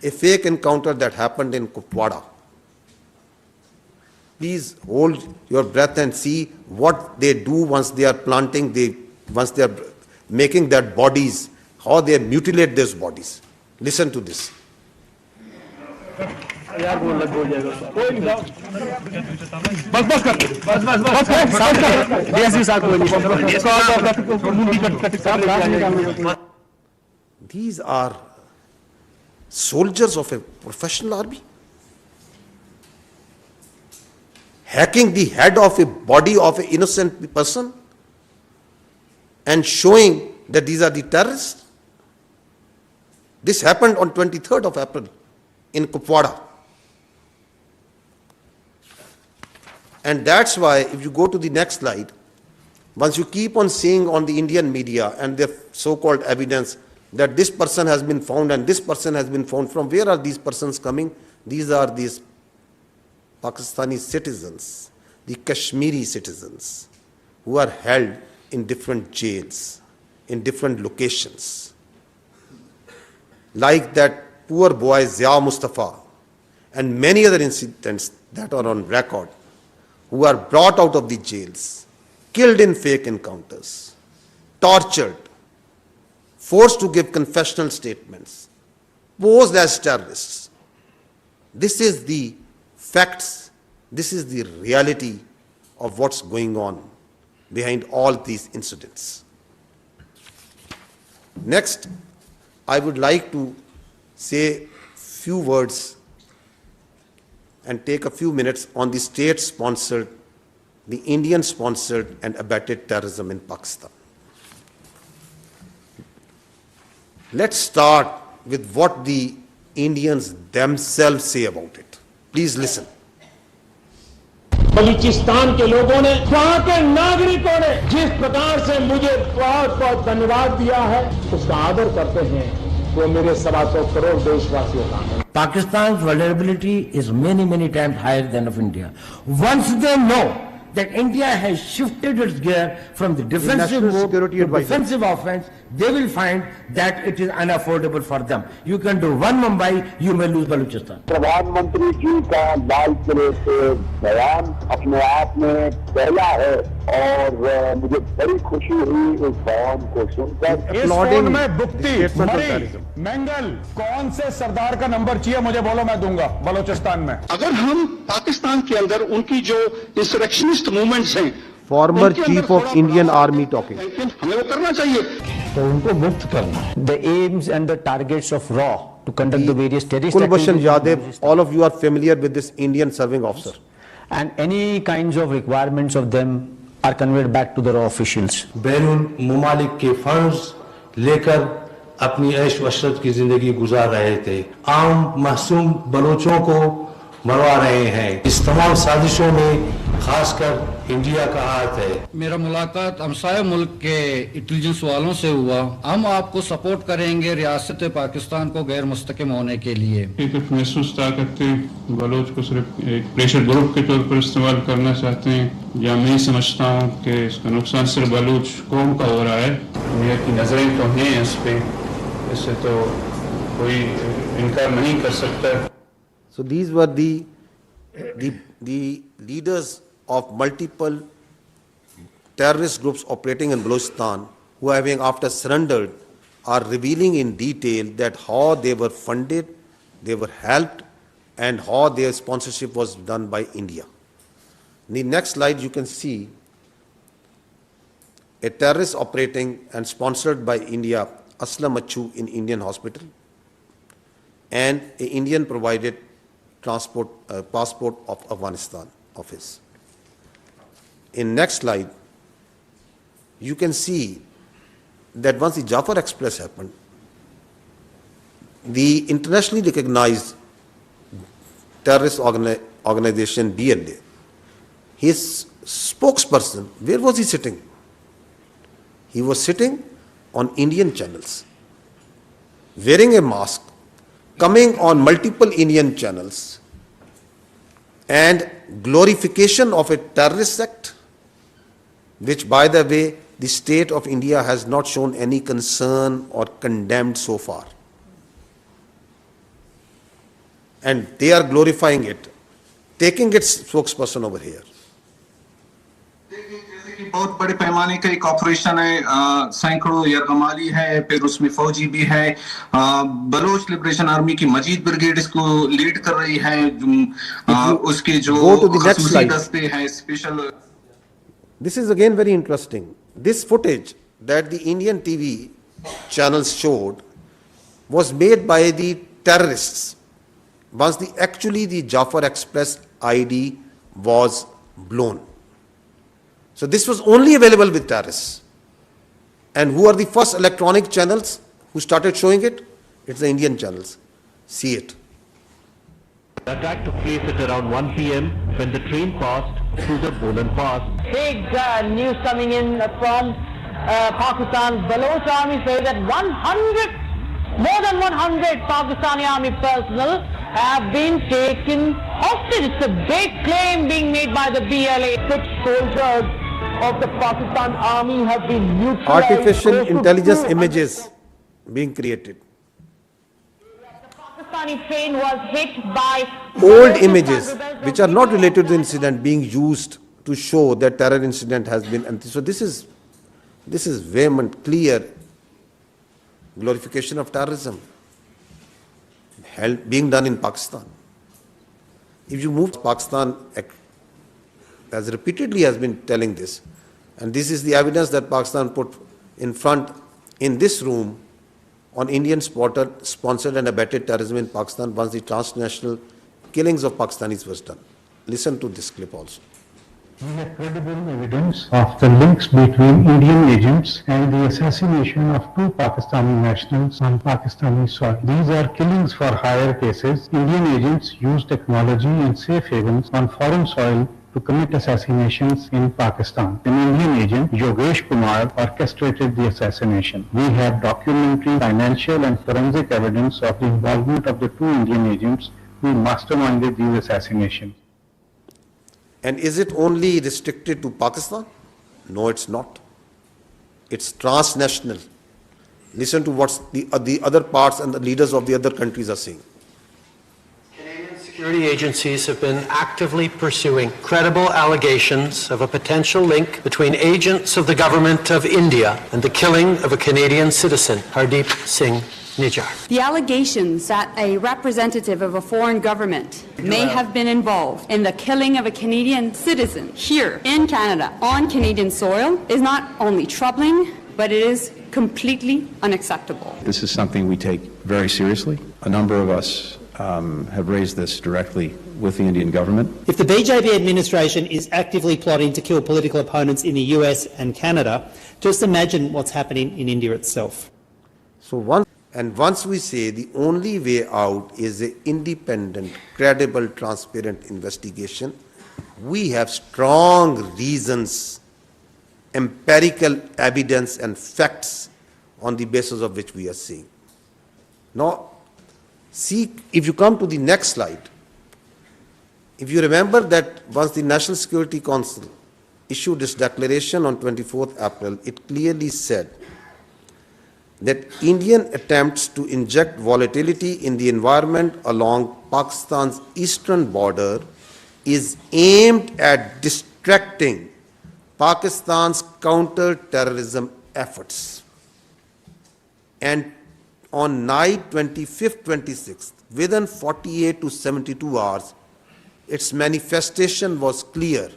a fake encounter that happened in Kupwara. Please hold your breath and see what they do once they are planting, once they are making their bodies, how they mutilate those bodies. Listen to this. These are soldiers of a professional army, hacking the head of a body of an innocent person and showing that these are the terrorists. This happened on 23rd of April in Kupwara. And that's why, if you go to the next slide, once you keep on seeing on the Indian media and their so-called evidence that this person has been found and this person has been found, from where are these persons coming? These are these Pakistani citizens, the Kashmiri citizens, who are held in different jails, in different locations. Like that poor boy Zia Mustafa and many other incidents that are on record, who are brought out of the jails, killed in fake encounters, tortured, forced to give confessional statements, posed as terrorists. This is the facts, this is the reality of what's going on behind all these incidents. Next, I would like to say few words and take a few minutes on the state-sponsored, the Indian-sponsored and abetted terrorism in Pakistan. Let's start with what the Indians themselves say about it. Please listen. Balochistan के लोगों ने, वहां के नागरिकों ने जिस प्रकार से मुझे बहुत बहुत धन्यवाद दिया है, उसका आदर करते हैं, वो मेरे 125 करोड़ देशवासियों का है. Pakistan's vulnerability is many times higher than of India. Once they know that India has shifted its gear from the defensive mode to defensive offense, they will find that it is unaffordable for them. You can do one Mumbai, you may lose Balochistan. प्रधानमंत्री जी का लाल किले से बयान अपने आप में पहला है और मुझे बड़ी खुशी हुई इस बयान को सुनकर. इस फोन में बुक्ति, मरी, मंगल, कौन से सरदार का नंबर चाहिए मुझे बोलो, मैं दूंगा बलोचिस्तान में. अगर हम पाकिस्तान के अंदर उनकी जो इंसरेक्शनिस्ट मूवमेंट्स हैं, Former Chief of Indian Army talking. हमें वो करना चाहिए. तो उनको मुक्त करना. The aims and the targets of RAW to conduct the various terrorist Kulbhushan activities. Yadav, all of you are familiar with this Indian serving officer. And any kinds of requirements of them are conveyed back to the RAW officials. बैनुल मुमालिक के funds लेकर अपनी ऐश वशरत की जिंदगी गुजार रहे थे. आम मासूम बलोचों को मरवा रहे हैं. इस तमाम साजिशों में खासकर इंडिया का हाथ है. मेरा मुलाकात हमसाया मुल्क के इंटेलिजेंस वालों से हुआ. हम आपको सपोर्ट करेंगे रियासत पाकिस्तान को गैर मुस्तकिम होने के लिए. एक महसूस ताकत बलोच को सिर्फ एक प्रेशर ग्रुप के तौर पर इस्तेमाल करना चाहते हैं, या मैं समझता हूँ कि इसका नुकसान सिर्फ बलूच कौम का हो रहा है. दुनिया की नजरें तो हैं इस पे, इससे तो कोई इनकार नहीं कर सकता. So these were the leaders of multiple terrorist groups operating in Balochistan, who, having after surrendered, are revealing in detail that how they were funded, they were helped, and how their sponsorship was done by India. In the next slide, you can see a terrorist operating and sponsored by India, Aslam Achu, in Indian hospital, and an Indian provided passport of Afghanistan office. In next slide, you can see that once the Jafar Express happened, the internationally recognized terrorist organization BLA, his spokesperson, where was he sitting? He was sitting on Indian channels, wearing a mask, coming on multiple Indian channels, and glorification of a terrorist sect, which, by the way, the state of India has not shown any concern or condemned so far. and they are glorifying it, taking its spokesperson over here. जैसे कि बहुत बड़े पैमाने का एक operation है, सैकड़ों यरगमाली है, फिर उसमें फौजी भी है, बलोच लिबरेशन आर्मी की मजीद ब्रिगेड इसको लीड कर रही है, उसके जो खसूसी दस्ते हैं special. This is again very interesting. This footage that the Indian TV channels showed was made by the terrorists once the Jafar Express ID was blown. So this was only available with terrorists. And who are the first electronic channels who started showing it? It's the Indian channels. See it. The attack took place at around 1 p.m. when the train passed through the Bolan Pass. Big news coming in from Pakistan. Baloch army say that more than 100 Pakistani army personnel have been taken hostage. It's a big claim being made by the BLA. 6 soldiers of the Pakistan army have been neutralized. Artificial intelligence images being created. The Pakistani train was hit by old images which are not related to the incident being used to show that terror incident has been. So this is vehement, clear glorification of terrorism being done in Pakistan. If you move to Pakistan, as repeatedly has been telling this, and this is the evidence that Pakistan put in front in this room on Indian sponsored and abetted terrorism in Pakistan once the transnational killings of Pakistanis was done. Listen to this clip also. We have credible evidence of the links between Indian agents and the assassination of 2 Pakistani nationals on Pakistani soil. These are killings for hire cases. Indian agents use technology and safe havens on foreign soil to commit assassinations in Pakistan. An Indian agent, Yogesh Kumar, orchestrated the assassination. We have documentary, financial and forensic evidence of the involvement of the 2 Indian agents who masterminded these assassinations. And is it only restricted to Pakistan? No, it's not. It's transnational. Listen to what the other parts and the leaders of the other countries are saying. Canadian security agencies have been actively pursuing credible allegations of a potential link between agents of the government of India and the killing of a Canadian citizen, Hardeep Singh Nijjar. The allegations that a representative of a foreign government may have been involved in the killing of a Canadian citizen here in Canada on Canadian soil is not only troubling, but it is completely unacceptable. This is something we take very seriously. A number of us have raised this directly with the Indian government. If the BJP administration is actively plotting to kill political opponents in the US and Canada, just imagine what's happening in India itself. So once we say the only way out is an independent, credible, transparent investigation, we have strong reasons, empirical evidence and facts on the basis of which we are saying. Now, see, if you come to the next slide, if you remember that once the National Security Council issued its declaration on 24th April, it clearly said that Indian attempts to inject volatility in the environment along Pakistan's eastern border is aimed at distracting Pakistan's counter-terrorism efforts. And on night 25th, 26th, within 48 to 72 hours, its manifestation was clear.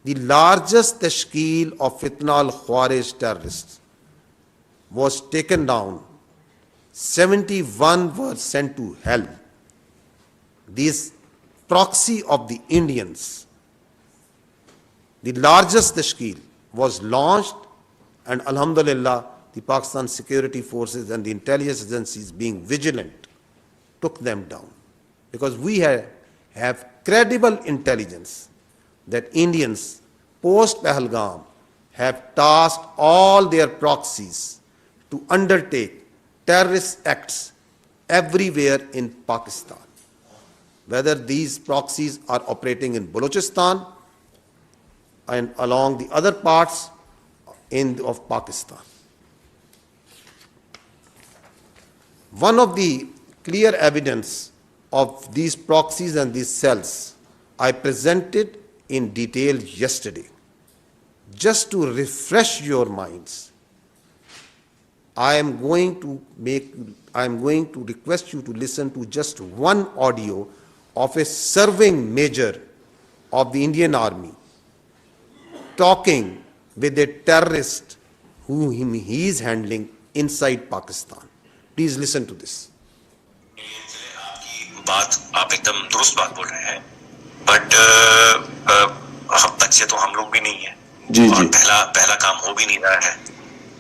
The largest tashkeel of fitna al-Khawarij terrorists was taken down. 71 were sent to hell. This proxy of the Indians, the largest tashkeel, was launched, and alhamdulillah, the Pakistan security forces and the intelligence agencies, being vigilant, took them down. Because we have credible intelligence that Indians, post-Pahalgam, have tasked all their proxies to undertake terrorist acts everywhere in Pakistan, whether these proxies are operating in Balochistan and along the other parts of Pakistan. One of the clear evidence of these proxies and these cells I presented in detail yesterday. Just to refresh your minds, I am going to request you to listen to just one audio of a serving major of the Indian Army talking with a terrorist whom he is handling inside Pakistan. Please listen to this. बात आप एकदम दुरुस्त बात बोल रहे हैं, but हम बच्चे तो हम लोग भी नहीं है जी, और पहला काम हो भी नहीं रहा है,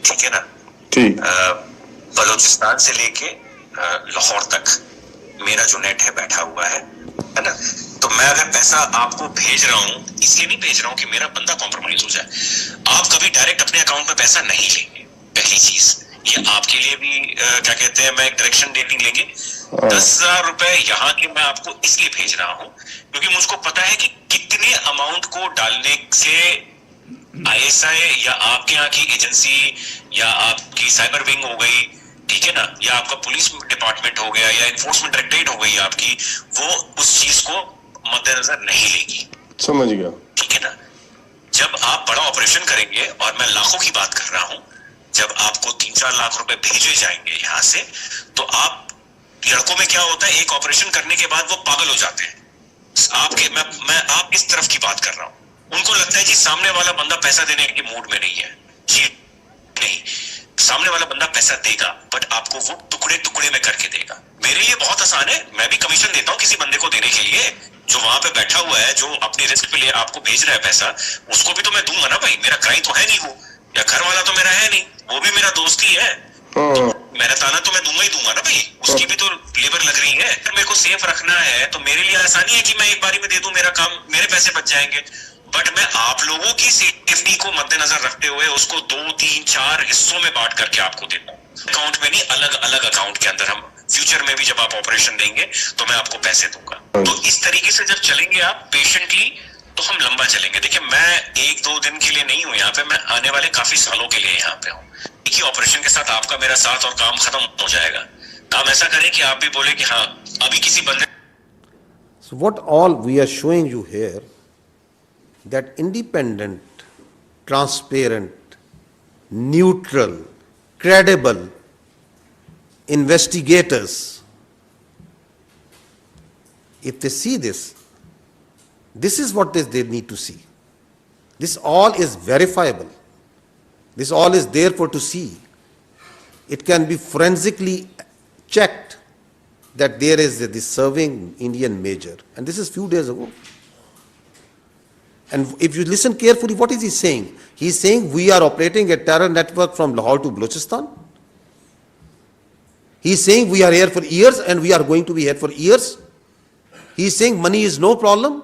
ठीक है ना? ठीक। बलूचिस्तान से लेके लाहौर तक मेरा जो नेट है बैठा हुआ है ना? तो मैं अगर पैसा आपको भेज रहा हूँ, इसलिए नहीं भेज रहा हूँ कि मेरा बंदा कॉम्प्रोमाइज हो जाए। आप कभी डायरेक्ट अपने अकाउंट में पैसा नहीं लेंगे, पहली चीज। ये आपके लिए भी क्या कहते हैं, मैं एक डायरेक्शन दे लेंगे। 10,000 रुपए यहाँ के मैं आपको इसलिए भेज रहा हूँ क्योंकि मुझको पता है कि कितने अमाउंट को डालने से ISI या आपके यहाँ की एजेंसी या आपकी साइबर विंग हो गई, ठीक है ना, या आपका पुलिस डिपार्टमेंट हो गया या एनफोर्समेंट डायरेक्टरेट हो गई आपकी, वो उस चीज को मद्देनजर नहीं लेगी। समझ गया, ठीक है ना? जब आप बड़ा ऑपरेशन करेंगे, और मैं लाखों की बात कर रहा हूँ, जब आपको 3-4 लाख रुपए भेजे जाएंगे यहाँ से, तो आप लड़कों में क्या होता है, एक ऑपरेशन करने के बाद वो पागल हो जाते हैं। मैं आप इस तरफ की बात कर रहा हूँ। उनको लगता है जी सामने वाला बंदा पैसा देने के मूड में नहीं है। जी नहीं, सामने वाला बंदा पैसा देगा, बट आपको वो टुकड़े टुकड़े में करके देगा। मेरे लिए बहुत आसान है, मैं भी कमीशन देता हूँ किसी बंदे को देने के लिए, जो वहां पे बैठा हुआ है, जो अपनी रिस्क पे लिए आपको भेज रहा है पैसा, उसको भी तो मैं दूंगा ना भाई। मेरा क्राइम तो है नहीं वो, या घर वाला तो मेरा है नहीं, वो भी मेरा दोस्त ही है, तो मेरा ताना तो मैं दूंगा ही दूंगा ना भाई। उसकी भी तो लेबर लग रही है। मेरे को सेफ रखना है तो मेरे लिए आसानी है कि मैं एक बारी में दे दूं, मेरा काम, मेरे पैसे बच जाएंगे। बट मैं आप लोगों की सेफ्टी को मद्देनजर रखते हुए उसको 2-3-4 हिस्सों में बांट करके आपको देता हूँ, अकाउंट में नहीं, अलग अलग अकाउंट के अंदर। हम फ्यूचर में भी जब आप ऑपरेशन देंगे तो मैं आपको पैसे दूंगा। तो इस तरीके से जब चलेंगे आप पेशेंटली, तो हम लंबा चलेंगे। देखिए, मैं 1-2 दिन के लिए नहीं हूँ यहाँ पे, मैं आने वाले काफी सालों के लिए यहाँ पे हूँ। एक ही ऑपरेशन के साथ आपका मेरा साथ और काम खत्म हो जाएगा। काम ऐसा करें कि आप भी बोले कि हाँ, अभी किसी बंदे। So what all we are showing you here, that independent, transparent, neutral, credible investigators, if they see this, this is what they need to see. This all is verifiable. This all is there for to see. It can be forensically checked that there is this serving Indian major, and this is few days ago. And if you listen carefully, what is he saying? He is saying we are operating a terror network from Lahore to Balochistan. He is saying we are here for years and we are going to be here for years. He is saying money is no problem.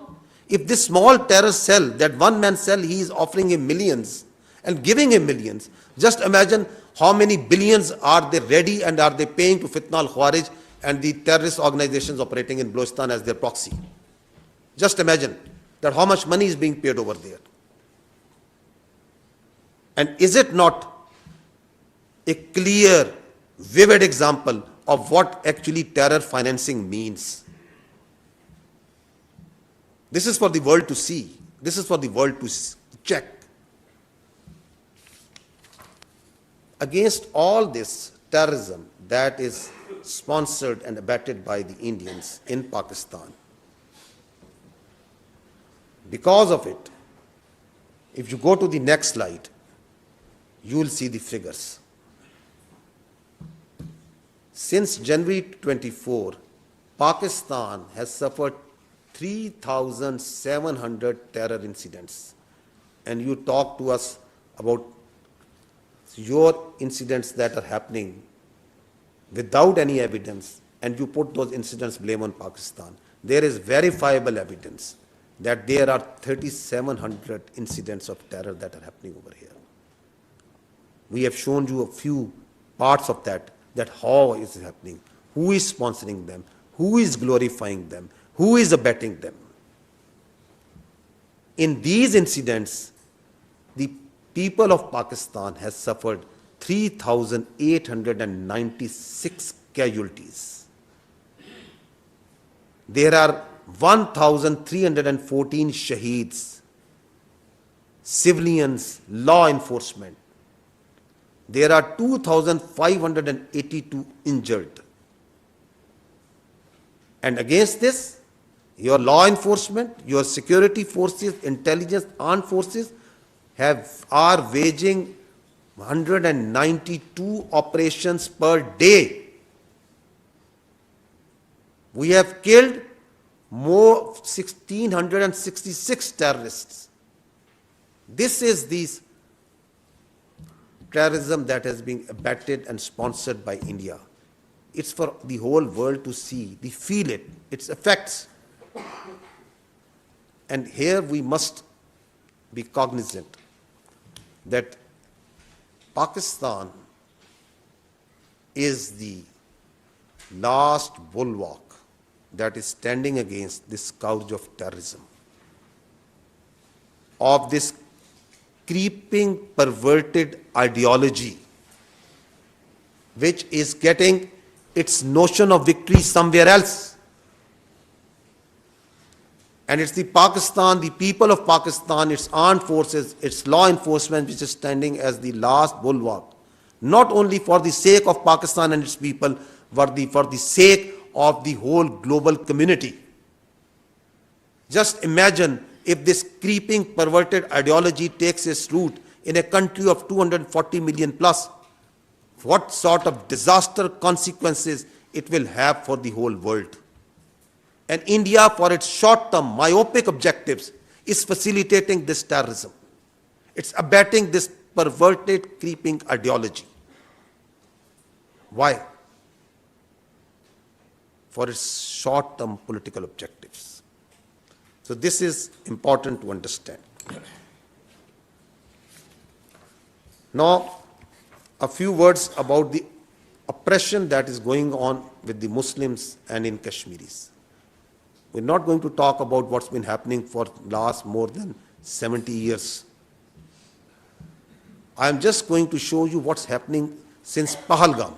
If this small terror cell, that one man cell, he is offering him millions and giving him millions. Just imagine how many billions are they ready and are they paying to Fitna al-Khawarij and the terrorist organizations operating in Balochistan as their proxy. Just imagine that how much money is being paid over there. And is it not a clear, vivid example of what actually terror financing means? This is for the world to see. This is for the world to check. Against all this terrorism that is sponsored and abetted by the Indians in Pakistan, because of it, if you go to the next slide, you will see the figures. Since January 24, Pakistan has suffered 3,700 terror incidents. And you talk to us about your incidents that are happening without any evidence, and you put those incidents blame on Pakistan. There is verifiable evidence that there are 3,700 incidents of terror that are happening over here. We have shown you a few parts of that how is it happening, who is sponsoring them, who is glorifying them, who is abetting them. In these incidents, the people of Pakistan has suffered 3,896 casualties. there are 1,314 shaheeds, civilians, law enforcement. There are 2,582 injured. And against this, your law enforcement, your security forces, intelligence, armed forces are waging 192 operations per day. We have killed more 1,666 terrorists. This is the terrorism that has been abetted and sponsored by India. It's for the whole world to see, they feel it, its effects. And here we must be cognizant that Pakistan is the last bulwark that is standing against this scourge of terrorism, of this creeping, perverted ideology, which is getting its notion of victory somewhere else. And it's the Pakistan, the people of Pakistan, its armed forces, its law enforcement, which is standing as the last bulwark, not only for the sake of Pakistan and its people, but for the sake of the whole global community. Just imagine if this creeping, perverted ideology takes its root in a country of 240 million plus, what sort of disaster consequences it will have for the whole world. And India, for its short-term, myopic objectives, is facilitating this terrorism. It's abetting this perverted, creeping ideology. Why? For its short-term political objectives. So this is important to understand. Now, a few words about the oppression that is going on with the Muslims and in Kashmiris. We're not going to talk about what's been happening for last more than 70 years. I'm just going to show you what's happening since Pahalgam.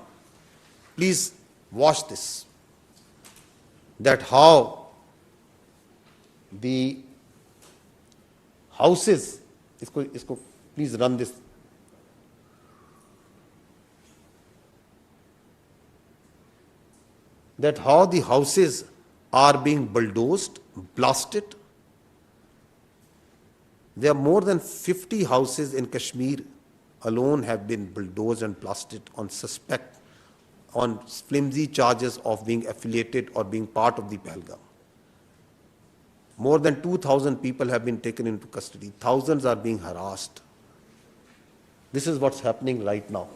Please watch this. That how the houses, please run this. That how the houses are being bulldozed, blasted. There are more than 50 houses in Kashmir alone have been bulldozed and blasted on flimsy charges of being affiliated or being part of the Pahalgam. More than 2,000 people have been taken into custody. Thousands are being harassed. This is what's happening right now.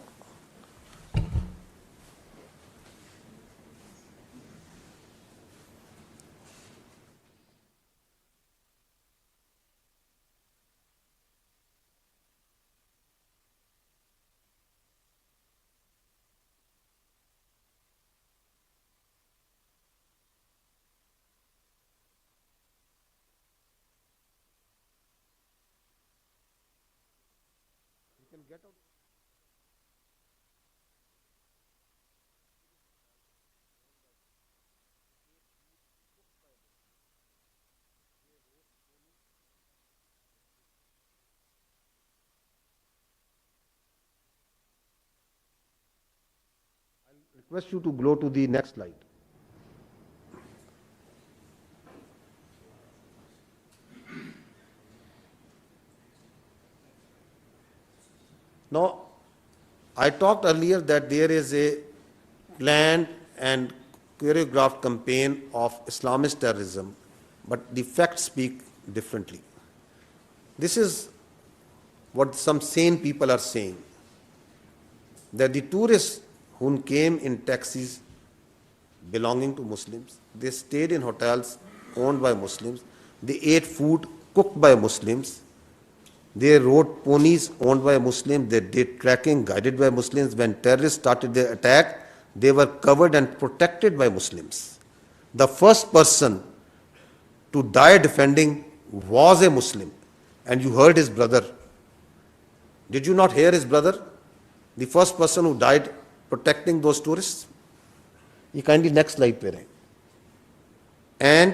Request you to go to the next slide. Now, I talked earlier that there is a planned and choreographed campaign of Islamist terrorism, but the facts speak differently. This is what some sane people are saying, that the tourists who came in taxis belonging to Muslims, they stayed in hotels owned by Muslims, they ate food cooked by Muslims, they rode ponies owned by Muslims, they did trekking guided by Muslims. When terrorists started their attack, they were covered and protected by Muslims. The first person to die defending was a Muslim, and you heard his brother. Did you not hear his brother? The first person who died protecting those tourists. You kindly next slide पे रहें. And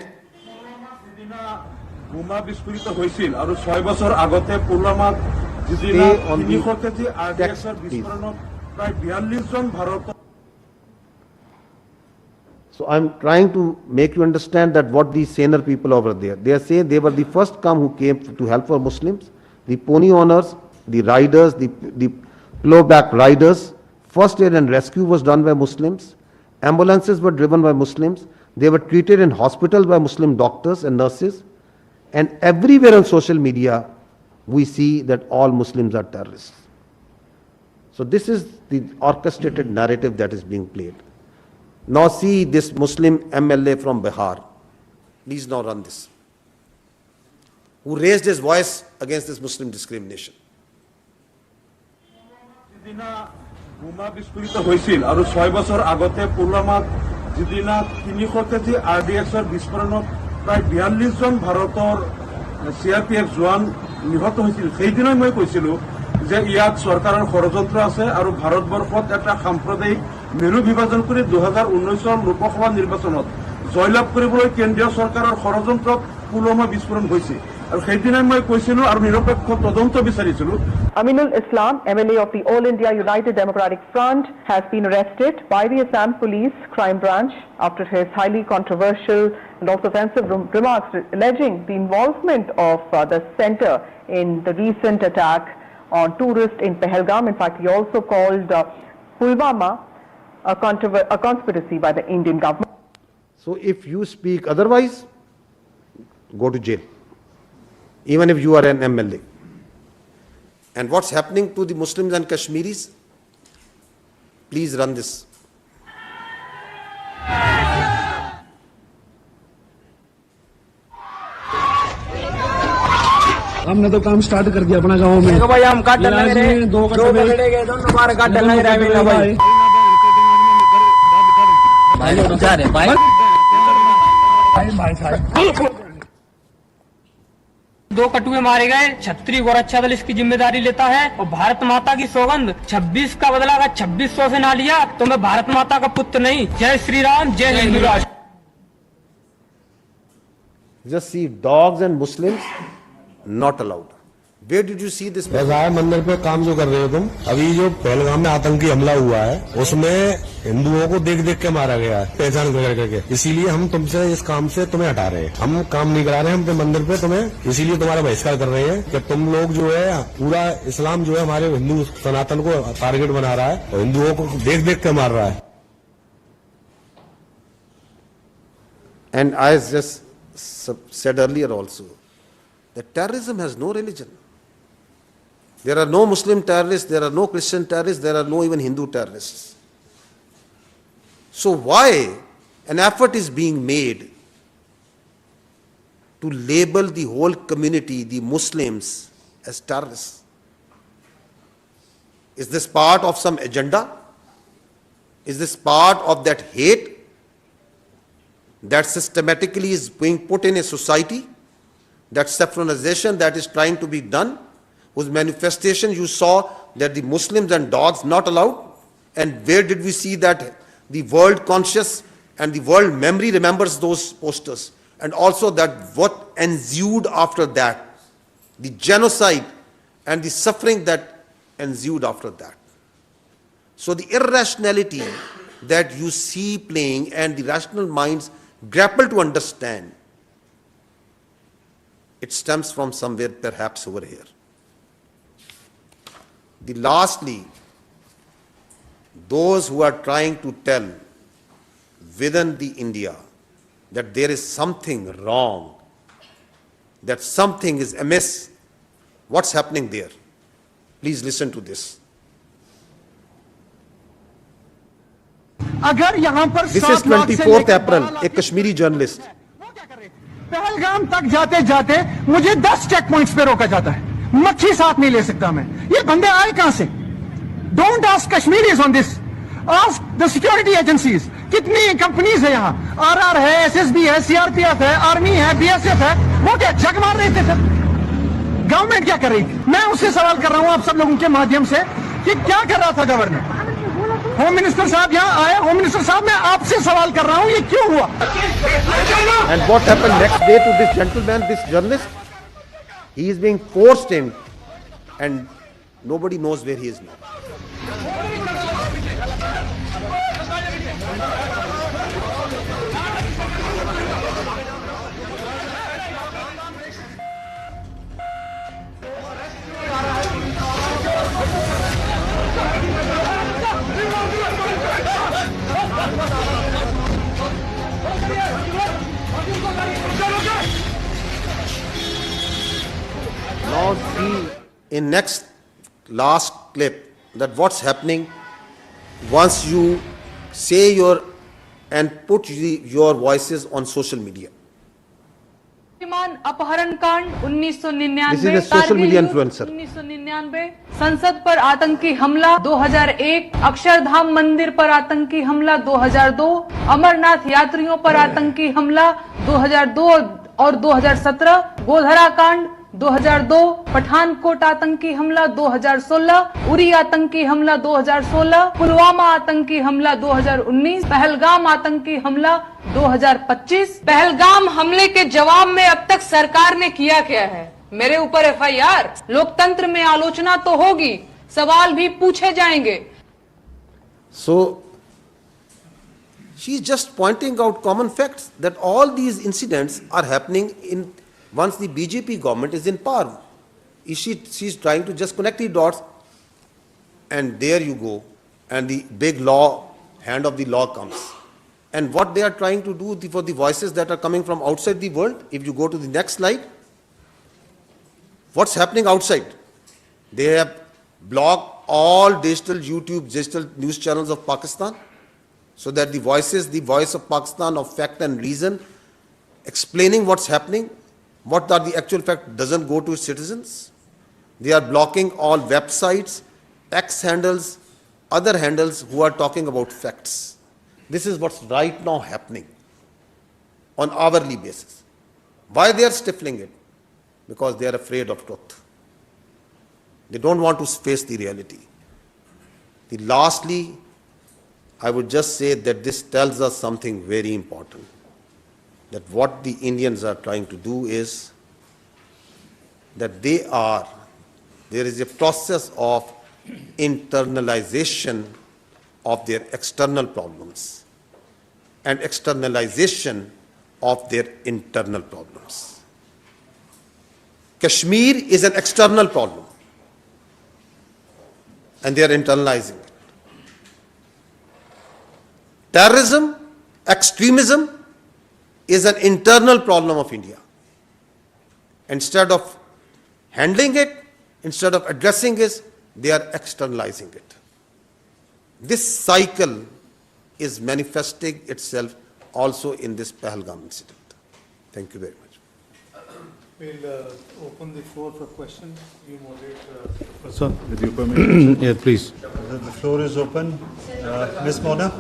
বোমা বিস্ফোরিত হৈছিল আৰু 6 বছৰ আগতে পুলৱামাত যিদিনা 300 KG আৰডিএক্সৰ বিস্ফোৰণত প্ৰায় 42 জন ভাৰতীয়. So I'm trying to make you understand that what these saner people over there, they are saying they were the first come who came to help for Muslims, the pony owners, the riders, the ploughback riders. First aid and rescue was done by Muslims. Ambulances were driven by Muslims. They were treated in hospitals by Muslim doctors and nurses. And everywhere on social media, we see that all Muslims are terrorists. So this is the orchestrated narrative that is being played. Now see this Muslim MLA from Bihar. Please now run this. Who raised his voice against this Muslim discrimination. বোমা বিস্ফোরিত হৈছিল আৰু 6 বছৰ আগতে পুলৱামাত যিদিনা 300 KG আৰডিএক্সৰ বিস্ফোৰণত প্ৰায় 42 জন ভাৰতৰ সিআৰপিএফ জোৱান নিহত হৈছিল. সেইদিনা মই কৈছিলো যে ইয়াত চৰকাৰৰ ষড়যন্ত্ৰ আছে আৰু ভাৰতবৰ্ষত এটা সাম্প্ৰদায়িক মেৰু বিভাজন কৰি 2019 লোকসভা নিৰ্বাচনত জয়লাভ কৰিবলৈ কেন্দ্ৰীয় চৰকাৰৰ ষড়যন্ত্ৰত পুলৱামা বিস্ফোৰণ হৈছে. আৰু সেইদিনা মই কৈছিলো আৰু নিৰপেক্ষ তদন্ত বিচাৰিছিলো. Aminul Islam, MLA of the All India United Democratic Front, has been arrested by the Assam Police Crime Branch after his highly controversial and also offensive remarks alleging the involvement of the centre in the recent attack on tourists in Pahalgam. In fact, he also called Pulwama a conspiracy by the Indian government. So if you speak otherwise, go to jail, even if you are an MLA. And what's happening to the Muslims and Kashmiris? Please run this. हमने तो काम start कर दिया अपना गाँव में. देखो भाई हम काट डालने गए, दो पकड़े गए, दोनों बार काट डालने गए भाई. भाई जा रहे भाई दो कटुए मारे गए. छत्री गोरक्षा दल इसकी जिम्मेदारी लेता है और भारत माता की सौगंध 26 का बदला अगर 2600 से ना लिया तो मैं भारत माता का पुत्र नहीं. जय श्री राम, जय हिंदू राष्ट्र. Just see dogs and Muslims not allowed. Where did you see this? ऐसा है मंदिर पे काम जो कर रहे हो तुम. अभी जो पहलगाम में आतंकी हमला हुआ है उसमें हिंदुओं को देख देख के मारा गया है, पहचान करके. इसीलिए हम तुमसे इस काम से तुम्हें हटा रहे हैं. हम काम नहीं करा रहे हैं हम मंदिर पे तुम्हें, इसीलिए तुम्हारा बहिष्कार कर रहे हैं कि तुम लोग जो है पूरा इस्लाम जो है हमारे हिंदू सनातन को टारगेट बना रहा है और हिंदुओं को देख देख के मार रहा है. And I just said earlier also that terrorism has no religion. There are no Muslim terrorists, there are no Christian terrorists, there are no even Hindu terrorists. So why an effort is being made to label the whole community, the Muslims, as terrorists? Is this part of some agenda? Is this part of that hate that systematically is being put in a society? That saffronization that is trying to be done, whose manifestation you saw that the Muslims and dogs not allowed. And where did we see that the world conscious and the world memory remembers those posters? And also that what ensued after that, the genocide and the suffering that ensued after that. So the irrationality that you see playing and the rational minds grapple to understand, it stems from somewhere perhaps over here. Lastly, those who are trying to tell within the India that there is something wrong, that something is amiss, what's happening there? Please listen to this. अगर यहाँ पर This is 24th April, a Kashmiri journalist. Pahalgam तक जाते जाते मुझे 10 check points पे रोका जाता है. मच्छी साथ नहीं ले सकता मैं. ये बंदे आए कहां से? Don't ask Kashmiris on this, ask the security agencies. कितनी कंपनीज है यहाँ? आरआर है, एसएसबी है, सीआरपीएफ है, आर्मी है, बीएसएफ है. वो क्या जग मार रहे थे सर? गवर्नमेंट क्या कर रही थी? मैं उससे सवाल कर रहा हूँ आप सब लोगों के माध्यम से कि क्या कर रहा था गवर्नमेंट? होम मिनिस्टर साहब यहाँ आए, होम मिनिस्टर साहब मैं आपसे सवाल कर रहा हूँ, ये क्यों हुआ? And what happened next day to this gentleman, this journalist? He is being forced in, and nobody knows where he is now. Now see in last clip that what's happening once you say and put your voices on social media. अपहरण कांड 1999, This is a social media influencer. 1999, संसद पर आतंकी हमला 2001, अक्षरधाम मंदिर पर आतंकी हमला 2002, अमरनाथ यात्रियों पर आतंकी हमला 2002 और 2017, गोधरा कांड 2002, पठानकोट आतंकी हमला 2016, उरी आतंकी हमला 2016, पुलवामा आतंकी हमला 2019, पहलगाम आतंकी हमला 2025। पहलगाम हमले के जवाब में अब तक सरकार ने किया क्या है? मेरे ऊपर एफआईआर, लोकतंत्र में आलोचना तो होगी, सवाल भी पूछे जाएंगे। So she is just pointing out common facts that all these incidents are happening once the BJP government is in power. She is trying to just connect the dots, and there you go, and the big hand of the law comes. And what they are trying to do for the voices that are coming from outside the world, if you go to the next slide, what's happening outside? They have blocked all digital news channels of Pakistan, so that the voice of Pakistan of fact and reason, explaining what's happening, what are the actual facts, doesn't go to its citizens. They are blocking all websites, X handles, other handles who are talking about facts. This is what's right now happening on hourly basis. Why they are stifling it? Because they are afraid of truth. They don't want to face the reality. Lastly, I would just say that this tells us something very important. That what the Indians are trying to do is that there is a process of internalization of their external problems and externalization of their internal problems. Kashmir is an external problem, and they are internalizing it. Terrorism, extremism is an internal problem of India. Instead of handling it, instead of addressing it, they are externalizing it. This cycle is manifesting itself also in this Pahalgam incident. Thank you very much. We'll open the floor for questions. You moderate, Professor, with your permission. Yeah, please. The floor is open. Ms. Mona.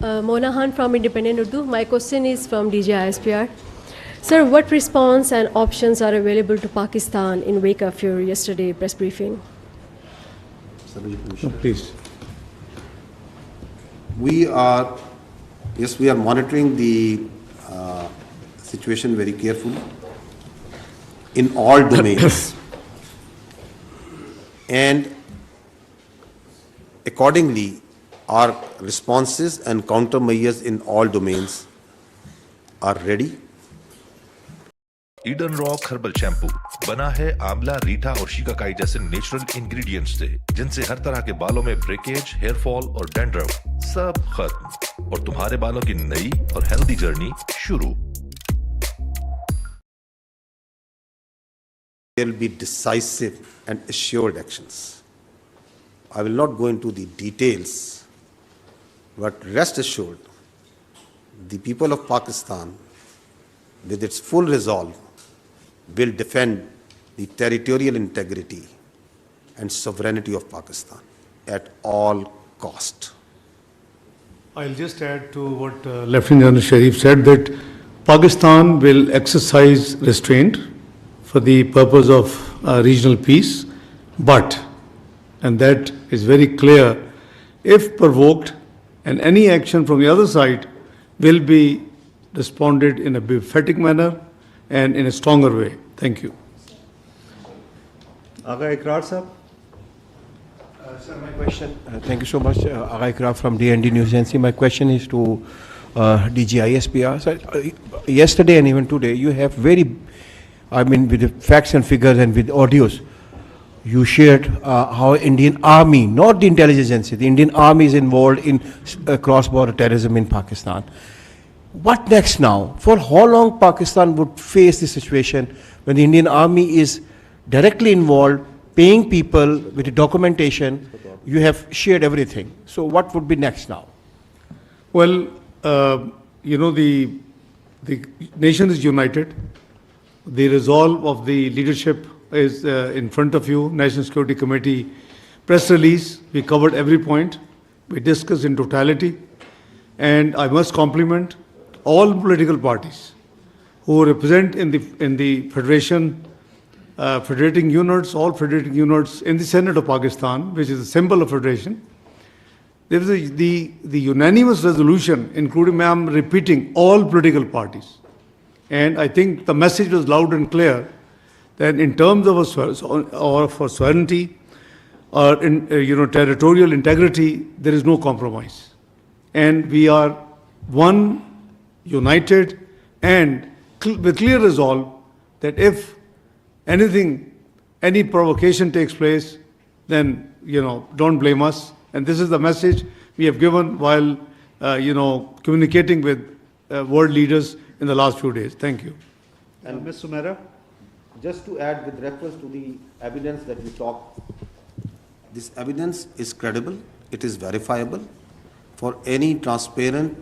Mona Khan from Independent Urdu. My question is from DJ ISPR. Sir, what response and options are available to Pakistan in wake of your yesterday press briefing? Please. We are monitoring the situation very carefully in all domains. And accordingly, our responses and countermeasures in all domains are ready. Eden rock herbal shampoo बना है आंवला, रीठा और शिकाकाई जैसे natural ingredients से, जिनसे हर तरह के बालों में ब्रेकेज, हेयर फॉल और डैंड्रफ सब खत्म, और तुम्हारे बालों की नई और हेल्दी जर्नी शुरू। There will be decisive and assured actions. I will not go into the details, but rest assured, the people of Pakistan, with its full resolve, will defend the territorial integrity and sovereignty of Pakistan at all cost. I'll just add to what Lieutenant General Sharif said, that Pakistan will exercise restraint for the purpose of regional peace But, and that is very clear, if provoked, and any action from the other side will be responded in a emphatic manner and in a stronger way. Thank you. Aga Ikrar sir. Sir, my question, thank you so much, Aga Ikrar from DND News Agency. My question is to DG ISPR. Sir, yesterday and even today, you have with the facts and figures and with audios, you shared how Indian Army, not the intelligence agency, the Indian Army is involved in cross-border terrorism in Pakistan. What next now? For how long Pakistan would face this situation when the Indian Army is directly involved, paying people with the documentation? You have shared everything. So what would be next now? Well, the nation is united. The resolve of the leadership is in front of you. National Security Committee press release, we covered every point. We discussed in totality. And I must compliment all political parties who represent in the federation, federating units, all federating units in the Senate of Pakistan, which is a symbol of federation. There is the unanimous resolution, including, I'm repeating, all political parties. And I think the message was loud and clear that in terms of our sovereignty or in, territorial integrity, there is no compromise. And we are one, united, and with clear resolve that if any provocation takes place, then, don't blame us. And this is the message we have given while, communicating with world leaders in the last few days. Thank you. And Ms. Sumera, just to add with reference to the evidence that you talked, this evidence is credible, it is verifiable for any transparent,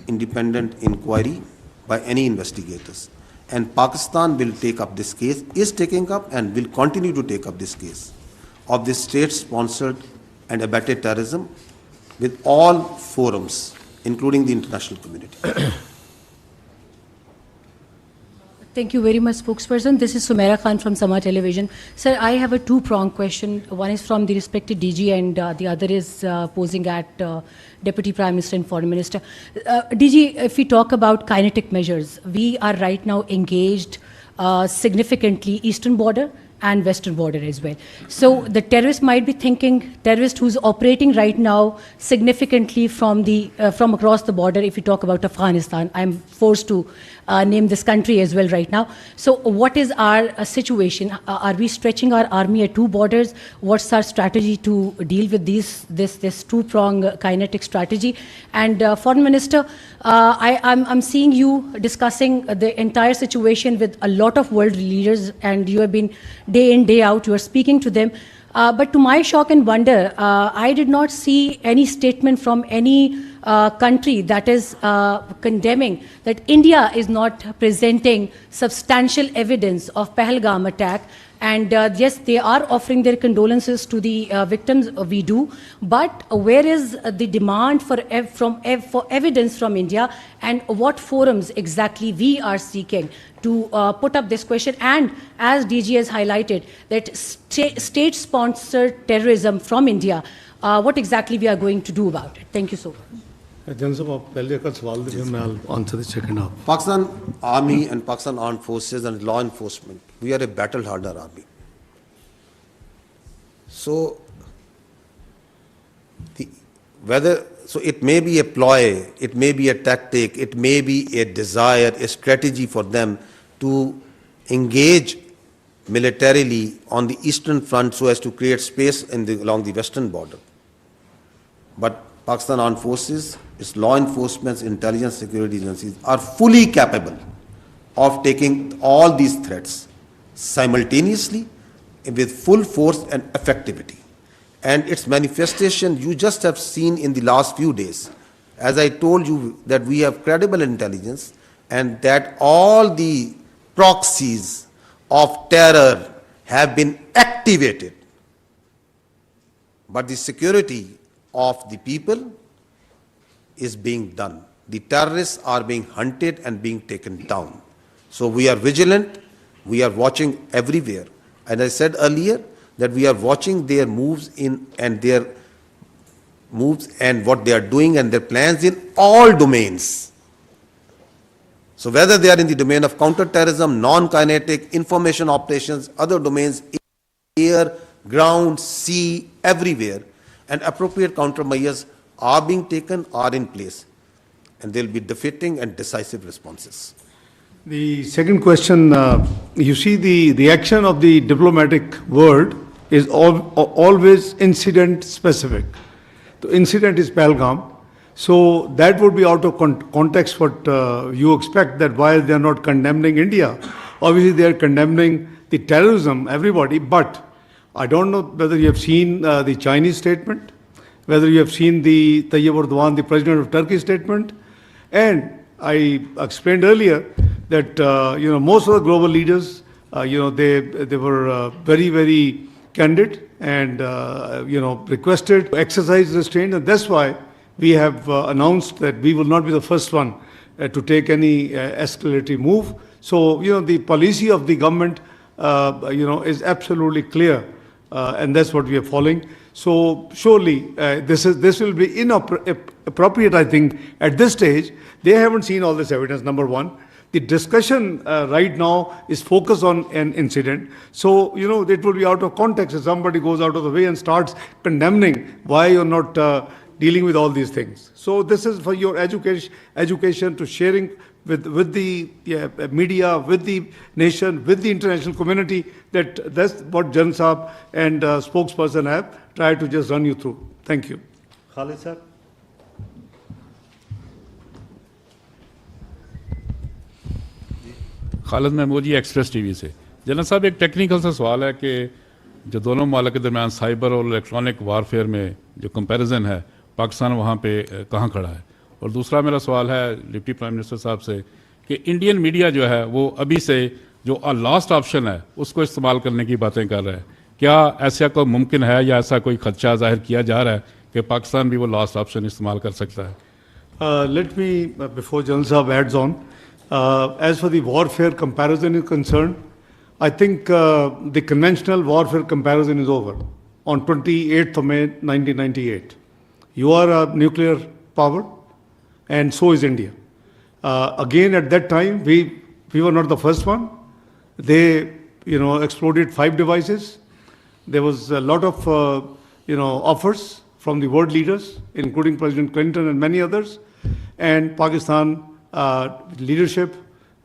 independent inquiry by any investigators. And Pakistan will take up this case, is taking up and will continue to take up this case of this state-sponsored and abetted terrorism with all forums, including the international community. Thank you very much, spokesperson. This is Sumaira Khan from Sama Television. Sir, I have a two-pronged question. One is from the respected DG and the other is posing at Deputy Prime Minister and Foreign Minister. DG, if we talk about kinetic measures, we are right now engaged significantly eastern border and western border as well. So the terrorist might be thinking, terrorist who's operating right now significantly from across the border, if you talk about Afghanistan, I'm forced to name this country as well right now. So what is our situation? Are we stretching our army at two borders? What's our strategy to deal with this two-prong kinetic strategy? And Foreign Minister, I'm seeing you discussing the entire situation with a lot of world leaders, and you have been day in, day out, you are speaking to them. But to my shock and wonder, I did not see any statement from any country that is condemning that India is not presenting substantial evidence of Pahalgam attack. And yes, they are offering their condolences to the victims, we do, but where is the demand for evidence from India, and what forums exactly we are seeking to put up this question? And as DG has highlighted, that state-sponsored terrorism from India, what exactly we are going to do about it? Thank you so much. I'll answer the second half. Pakistan Army and Pakistan Armed Forces and law enforcement, we are a battle-hardened army. So, it may be a ploy, it may be a tactic, it may be a desire, a strategy for them to engage militarily on the eastern front so as to create space along the western border. But Pakistan Armed Forces, its law enforcement, intelligence, security agencies are fully capable of taking all these threats simultaneously with full force and effectivity. And its manifestation you just have seen in the last few days. As I told you that we have credible intelligence and that all the proxies of terror have been activated. But the security of the people is being done. The terrorists are being hunted and being taken down. So we are vigilant, we are watching everywhere. And I said earlier that we are watching their moves and what they are doing and their plans in all domains. So whether they are in the domain of counter-terrorism, non-kinetic, information operations, other domains, air, ground, sea, everywhere, and appropriate countermeasures are being taken, are in place, and there will be defeating and decisive responses. The second question, you see the reaction of the diplomatic world is always incident specific. The incident is Pahalgam, so that would be out of context what you expect, that while they are not condemning India, obviously they are condemning the terrorism, everybody, but I don't know whether you have seen the Chinese statement, whether you have seen the Tayyip Erdogan, the president of Turkey statement, and I explained earlier that most of the global leaders, they were very, very candid and requested to exercise restraint, and that's why we have announced that we will not be the first one to take any escalatory move. So the policy of the government is absolutely clear, and that's what we are following. So surely this will be inappropriate, I think, at this stage. They haven't seen all this evidence, number one. The discussion right now is focused on an incident. So, it will be out of context if somebody goes out of the way and starts condemning why you're not dealing with all these things. So this is for your education to sharing with the media, with the nation, with the international community, that's what Jan Saab and spokesperson have tried to just run you through. Thank you. Khalid sir. Khalid Mahmood ji Express TV से। General साहब, एक technical सा सवाल है कि जो दोनों मालिक के दरमियान साइबर और इलेक्ट्रॉनिक वारफेयर में जो कंपैरिजन है, पाकिस्तान वहाँ पे कहाँ खड़ा है? और दूसरा मेरा सवाल है डिप्टी प्राइम मिनिस्टर साहब से कि इंडियन मीडिया जो है वो अभी से जो लास्ट ऑप्शन है उसको इस्तेमाल करने की बातें कर रहा है। क्या ऐसा कोई मुमकिन है या ऐसा कोई खदशा जाहिर किया जा रहा है कि पाकिस्तान भी वो लास्ट ऑप्शन इस्तेमाल कर सकता है? Let me, before General Saab adds on, as for the warfare comparison is concerned, I think the conventional warfare comparison is over on 28th of May 1998. You are a nuclear power and so is India. Again, at that time, we were not the first one. They, exploded 5 devices. There was a lot of, offers from the world leaders, including President Clinton and many others. And Pakistan leadership,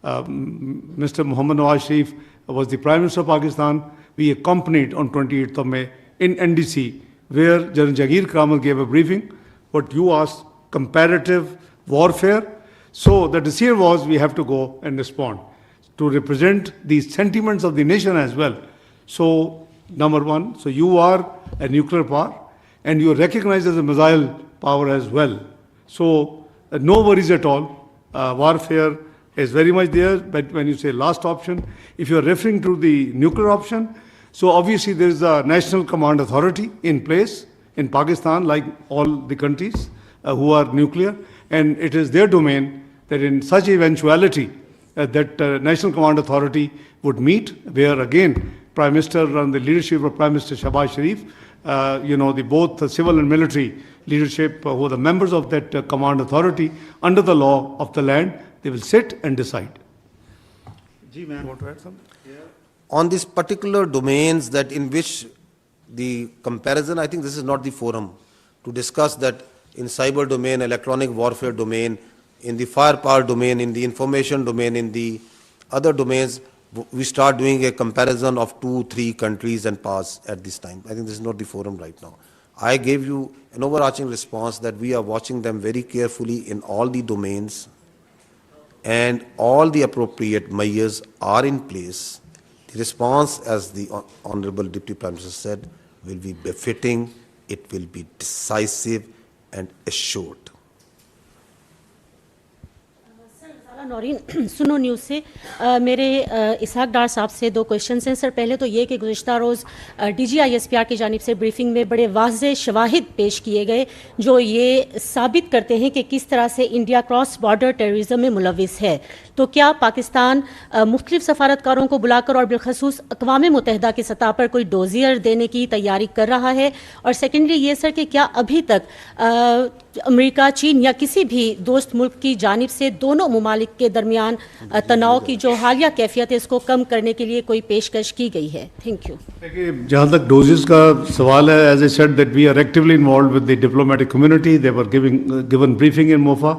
Mr. Muhammad Nawaz Sharif was the Prime Minister of Pakistan. We accompanied on 28th of May in NDC, where General Jagir Kramal gave a briefing. What you asked, comparative warfare. So the decision was we have to go and respond to represent the sentiments of the nation as well. So number one, so you are a nuclear power and you are recognized as a missile power as well. So no worries at all. Warfare is very much there, but when you say last option, if you are referring to the nuclear option, so obviously there is a national command authority in place in Pakistan, like all the countries who are nuclear, and it is their domain that in such eventuality that national command authority would meet, where again Prime Minister and the leadership of Prime Minister Shahbaz Sharif, the both the civil and military leadership who are the members of that command authority under the law of the land, they will sit and decide. Ji, ma'am, want to add something? Yeah. On these particular domains that in which the comparison, I think this is not the forum to discuss that in cyber domain, electronic warfare domain, in the firepower domain, in the information domain, in the other domains, we start doing a comparison of 2-3 countries and powers at this time. I think this is not the forum right now. I gave you an overarching response that we are watching them very carefully in all the domains and all the appropriate measures are in place. The response, as the Honorable Deputy Prime Minister said, will be befitting, it will be decisive and assured. Naureen सुनो news से मेरे इसहाक डार साहब से दो questions हैं sir. पहले तो ये कि गुज़िश्ता रोज़ DG ISPR की जानिब से ब्रीफिंग में बड़े वाज़ेह शवाहिद पेश किए गए जो ये साबित करते हैं कि किस तरह से इंडिया क्रॉस बॉर्डर टेररिज्म में मुलविस है। तो क्या पाकिस्तान मुख्तलिफ सफारतकारों को बुलाकर और बिलखसूस अक़वाम मुत्तहिदा की सतह पर कोई डोजियर देने की तैयारी कर रहा है? और सेकेंडली ये सर कि क्या अभी तक अमेरिका, चीन या किसी भी दोस्त मुल्क की जानिब से दोनों मुमालिक के दरमियान तनाव की जो हालिया कैफियत है इसको कम करने के लिए कोई पेशकश की गई है? Thank you. देखिए, जहाँ तक डोजेस का सवाल है, as I said that we are actively involved with the diplomatic community. They were given briefing in MOFA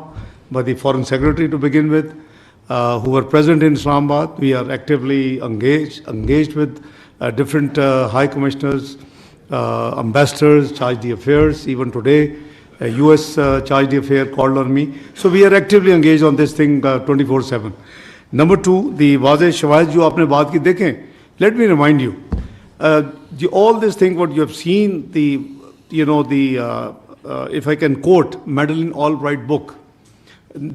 by the foreign secretary to begin with, who were present in Islamabad. We are actively engaged with different high commissioners, ambassadors, chargé d'affaires. Even today, a US chargé d'affaires called on me. So we are actively engaged on this thing 24/7. Number two, the वाज़े शवाहिद जो आपने बात की देखें, let me remind you, all this thing what you have seen, if I can quote Madeleine Albright book,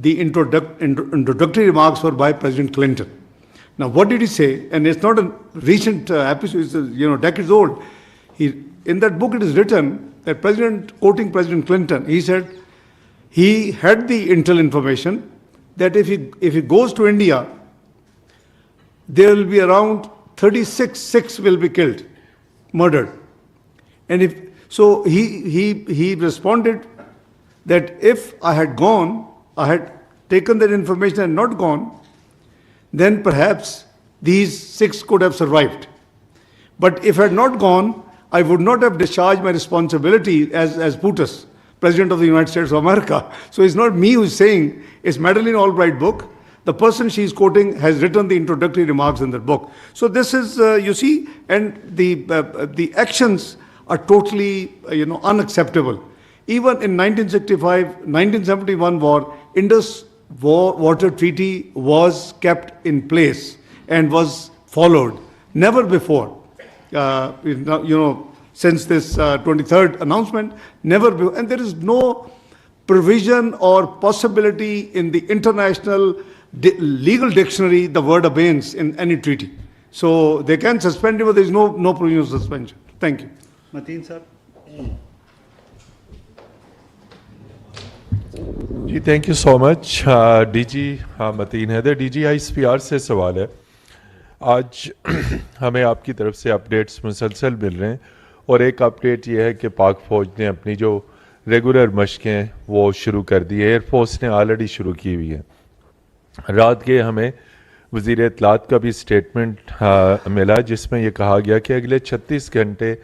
the introductory remarks were by President Clinton. Now, what did he say? And it's not a recent episode; it's decades old. In that book, it is written that quoting President Clinton, he said he had the intel information that if he goes to India, there will be around 36 will be killed, murdered, and he responded that if I had gone, I had taken that information and not gone, then perhaps these 6 could have survived. But if I had not gone, I would not have discharged my responsibility as PUTUS, President of the United States of America. So it's not me who's saying, it's Madeleine Albright book. The person she's quoting has written the introductory remarks in that book. So this is, you see, and the actions are totally, unacceptable. Even in 1971 war, Indus Water Treaty was kept in place and was followed. Never before, since this 23rd announcement, never before. And there is no provision or possibility in the international legal dictionary the word abeyance in any treaty. So they can suspend it, but there is no provision of suspension. Thank you. Mateen sir. जी thank you so much. DG Mateen Haider, DG ISPR से सवाल है। आज हमें आपकी तरफ से updates मुसलसल मिल रहे हैं और एक अपडेट ये है कि पाक फ़ौज ने अपनी जो रेगुलर मशकें वो शुरू कर दी है। एयरफोर्स ने ऑलरेडी शुरू की हुई है। रात के हमें वज़ीर इत्तलात का भी स्टेटमेंट मिला जिसमें यह कहा गया कि अगले 36 घंटे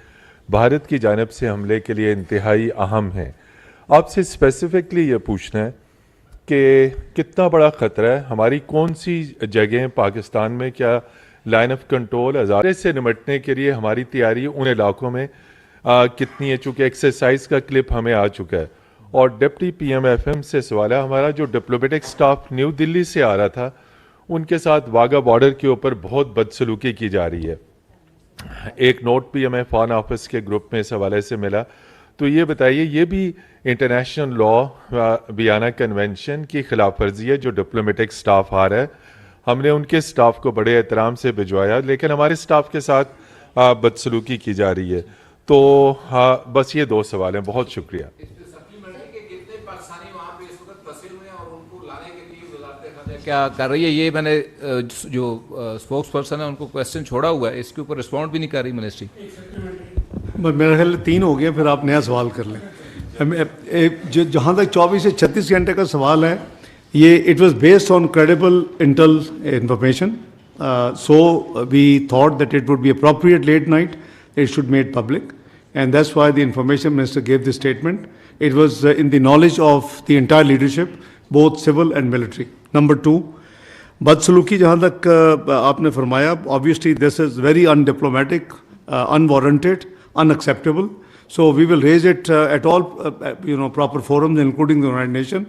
भारत की जानिब से हमले के लिए इंतहाई अहम हैं। आपसे स्पेसिफिकली ये पूछना है कि कितना बड़ा ख़तरा है, हमारी कौन सी जगहें पाकिस्तान में, क्या लाइन ऑफ कंट्रोल हज़ारे से निमटने के लिए हमारी तैयारी उन इलाकों में कितनी है? चूँकि एक्सरसाइज का क्लिप हमें आ चुका है। और डिप्टी PM FM से सवाल है, हमारा जो डिप्लोमेटिक स्टाफ न्यू दिल्ली से आ रहा था उनके साथ वाघा बॉर्डर के ऊपर बहुत बदसलूकी की जा रही है। एक नोट भी हमें फॉरेन ऑफिस के ग्रुप में इस हवाले से मिला। तो ये बताइए, ये भी इंटरनेशनल लॉ वियना कन्वेंशन की खिलाफ वर्जी है जो डिप्लोमेटिक स्टाफ आ रहा है। हमने उनके स्टाफ को बड़े एहतराम से भिजवाया लेकिन हमारे स्टाफ के साथ बदसलूकी की जा रही है। तो बस ये 2 सवाल हैं। बहुत शुक्रिया। क्या कर रही है? ये मैंने जो स्पोक्स पर्सन है उनको क्वेश्चन छोड़ा हुआ है, इसके ऊपर रिस्पॉन्ड भी नहीं कर रही मिनिस्ट्री। मेरा ख्याल 3 हो गया, फिर आप नया सवाल कर लें। जहाँ तक 24 से 36 घंटे का सवाल है, ये it was based on credible intel information, so we thought that it would be appropriate late night it should made public, and that's why the information minister gave this statement. It was in the knowledge of the entire leadership, both civil and military. Number 2, बदसलूकी जहाँ तक आपने फरमाया, obviously this is very undiplomatic, unwarranted, unacceptable. So we will raise it at all proper forums, including the United Nations,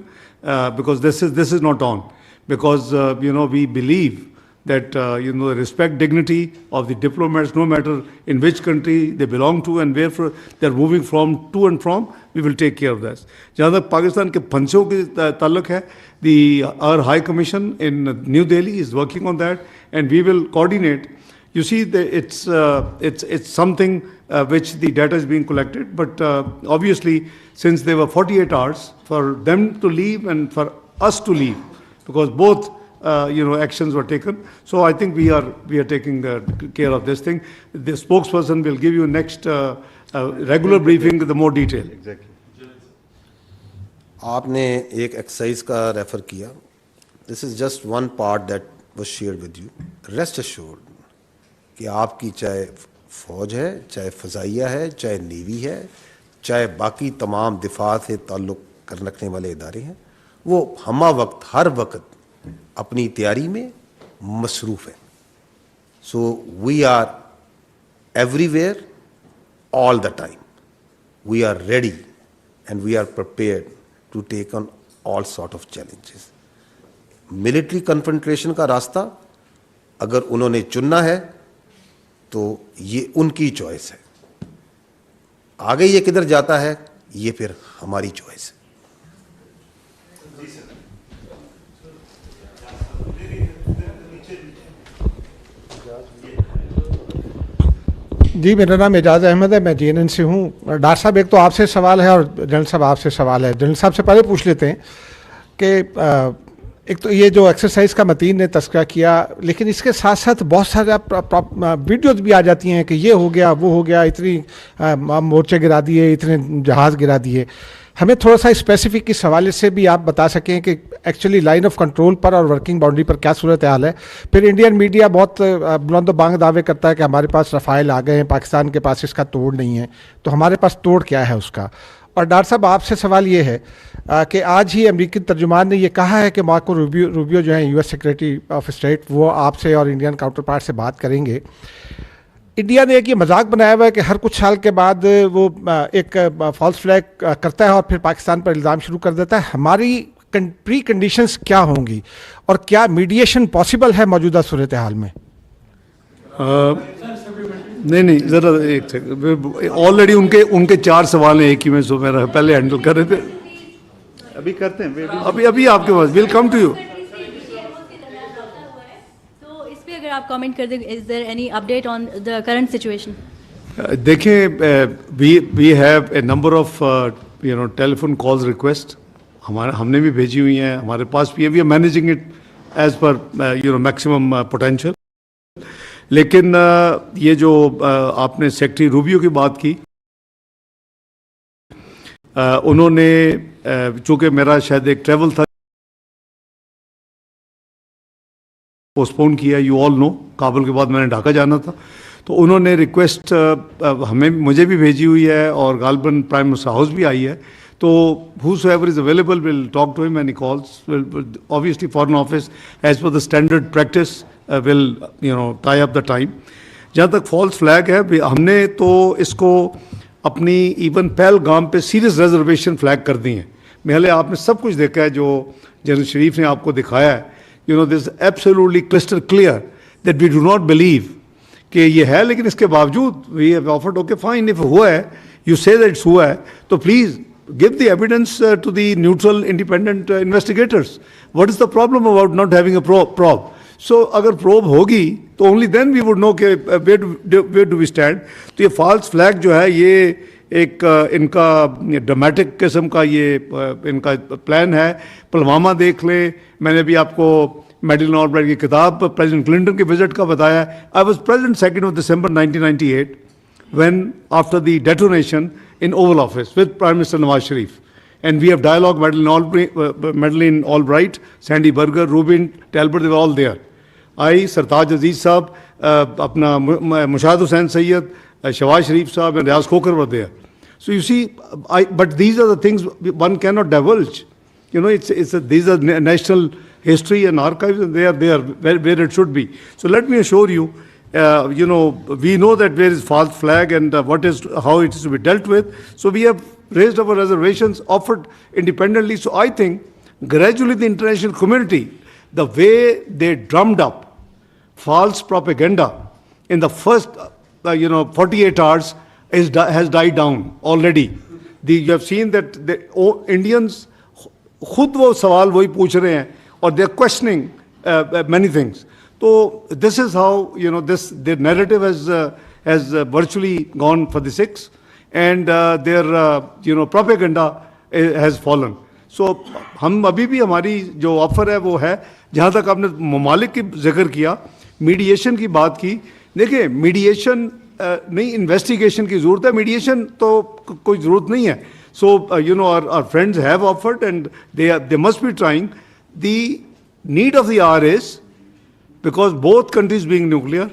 because this is not on. Because we believe that, respect dignity of the diplomats, no matter in which country they belong to and where they're moving to and from, we will take care of that. जहाँ तक पाकिस्तान के फंसों के ताल्लुक है, our High Commission in New Delhi is working on that, and we will coordinate. You see, it's something which the data is being collected, but obviously, since there were 48 hours for them to leave and for us to leave, because both actions were taken. So I think we are taking care of this thing. The spokesperson will give you next regular briefing with the more detail. Exactly. आपने एक exercise का refer किया. This is just one part that was shared with you. Rest assured कि आपकी चाहे फौज है, चाहे फ़ज़ाइया है, चाहे नेवी है, चाहे बाकी तमाम दिफा से ताल्लुक़ रखने वाले इदारे हैं, वो हमा वक्त हर वक्त अपनी तैयारी में मसरूफ़ है. So we are everywhere all the time. We are ready and we are prepared to take on all sort of challenges. Military confrontation का रास्ता अगर उन्होंने चुनना है तो ये उनकी चॉइस है. आगे ये किधर जाता है ये फिर हमारी चॉइस है. जी, मेरा नाम एजाज अहमद है, मैं JNN से हूँ. डॉक्टर साहब, एक तो आपसे सवाल है और जनरल साहब आपसे सवाल है. जनरल साहब से पहले पूछ लेते हैं कि एक तो ये जो एक्सरसाइज का मतीन ने तस्करा किया, लेकिन इसके साथ साथ बहुत सारे वीडियोज भी आ जाती हैं कि ये हो गया, वो हो गया, इतनी मोर्चे गिरा दिए, इतने जहाज़ गिरा दिए. हमें थोड़ा सा स्पेसिफिक इस हवाले से भी आप बता सकें कि एक्चुअली लाइन ऑफ कंट्रोल पर और वर्किंग बाउंड्री पर क्या सूरत हाल है. फिर इंडियन मीडिया बहुत बुलंद बांग दावे करता है कि हमारे पास रफ़ाइल आ गए हैं, पाकिस्तान के पास इसका तोड़ नहीं है. तो हमारे पास तोड़ क्या है उसका. और डॉक्टर साहब, आपसे सवाल ये है कि आज ही अमेरिकी तर्जुमान ने ये कहा है कि मार्को रूबियो जो है US सेक्रेटरी ऑफ स्टेट, वो आपसे और इंडियन काउंटर पार्ट से बात करेंगे. इंडिया ने एक ये मजाक बनाया हुआ है कि हर कुछ साल के बाद वो एक फॉल्स फ्लैग करता है और फिर पाकिस्तान पर इल्ज़ाम शुरू कर देता है. हमारी प्री कंडीशंस क्या होंगी और क्या मीडिएशन पॉसिबल है मौजूदा सूरत हाल में? नहीं, ज़रा एक सेकंड. ऑलरेडी उनके 4 सवाल हैं एक ही में, जो मेरा पहले हैंडल कर रहे थे. अभी करते हैं, अभी आपके पास. Will come to you. अगर आप कमेंट कर दें, is there any update on the current situation? देखिए, we have a number of telephone calls request हमने भी भेजी हुई हैं, हमारे पास भी है. We are managing it as per maximum potential. लेकिन ये जो आपने सेक्रेटरी रूबियो की बात की, उन्होंने चूँकि मेरा शायद एक ट्रैवल था, पोस्टपोन किया. यू ऑल नो, काबुल के बाद मैंने ढाका जाना था, तो उन्होंने रिक्वेस्ट मुझे भी भेजी हुई है और गालबन प्राइम मिनिस्टर हाउस भी आई है. तो whosoever is available will talk to him and he calls. Obviously foreign office as per the standard practice will tie up the time. जहाँ तक फॉल्स फ्लैग है, हमने तो इसको अपनी इवन पहलगाम पे सीरियस रिजर्वेशन फ्लैग कर दी हैं. पहले आपने सब कुछ देखा है जो जनरल शरीफ ने आपको दिखाया है. this is absolutely crystal clear that we do not believe कि ये है, लेकिन इसके बावजूद we have offered, okay fine, if हुआ है, you say that it's हुआ है, तो please give the evidence to the neutral independent investigators. What is the problem about not having a probe? So अगर probe होगी तो only then we would know कि where do we stand. तो ये false flag जो है, ये एक इनका ड्रामेटिक किस्म का ये इनका प्लान है. पुलवामा देख लें, मैंने भी आपको मेडलिन ऑलब्राइट की किताब प्रेसिडेंट क्लिंटन के विजिट का बताया. I was president 2 December 1998 when after the detonation in Oval Office with Prime Minister Nawaz Sharif, and we have dialogue. Madeline Albright, Sandy Berger, Rubin Talbot, they were all there. I, Sartaj Aziz Saab, अपना Mushahid Hussain Syed, Shawaz Sharif Saab and Riaz Khokar were there. So you see, but these are the things one cannot divulge. These are national history and archives, and they are there where it should be. So let me assure you, we know that where is false flag and how it is to be dealt with. So we have raised our reservations, offered independently. So I think gradually the international community, the way they drummed up false propaganda in the first 48 hours has died down already. You have seen that the Indians खुद वो सवाल वही पूछ रहे हैं और they are questioning many things. So this is how the narrative has virtually gone for the six, and their propaganda has fallen. So हम अभी भी हमारी जो ऑफर है वो है, जहाँ तक आपने ममालिक की जिक्र किया, मीडिएशन की बात की, देखिए मीडिएशन नहीं, इन्वेस्टिगेशन की ज़रूरत है, मीडिएशन तो कोई ज़रूरत नहीं है. So our friends have offered and they must be trying. The need of the hour is, because both countries being nuclear,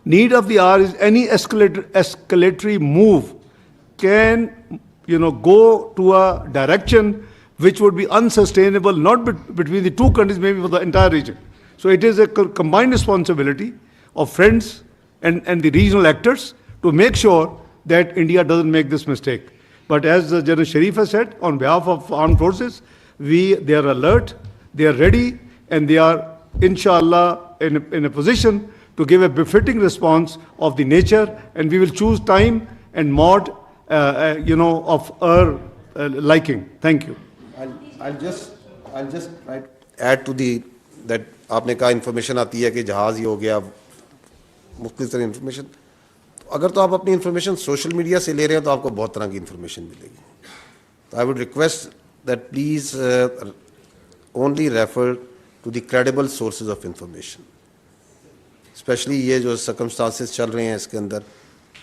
need of the hour is any escalatory move can go to a direction which would be unsustainable, not between the two countries, maybe for the entire region. So it is a combined responsibility of friends and the regional actors to make sure that India doesn't make this mistake. But as General Sharif has said, on behalf of armed forces, they are alert, they are ready, and they are, inshallah, in a position to give a befitting response of the nature, and we will choose time and mode, of our liking. Thank you. I'll just add to that आपने कहा information आती है कि जहाज ये हो गया, मुख्तलिफ तरह information. अगर तो आप अपनी इन्फॉर्मेशन सोशल मीडिया से ले रहे हैं तो आपको बहुत तरह की इन्फॉर्मेशन मिलेगी. तो I would request that please only refer to the credible sources of information. Specially ये जो सर्कमस्टांसेस चल रहे हैं इसके अंदर,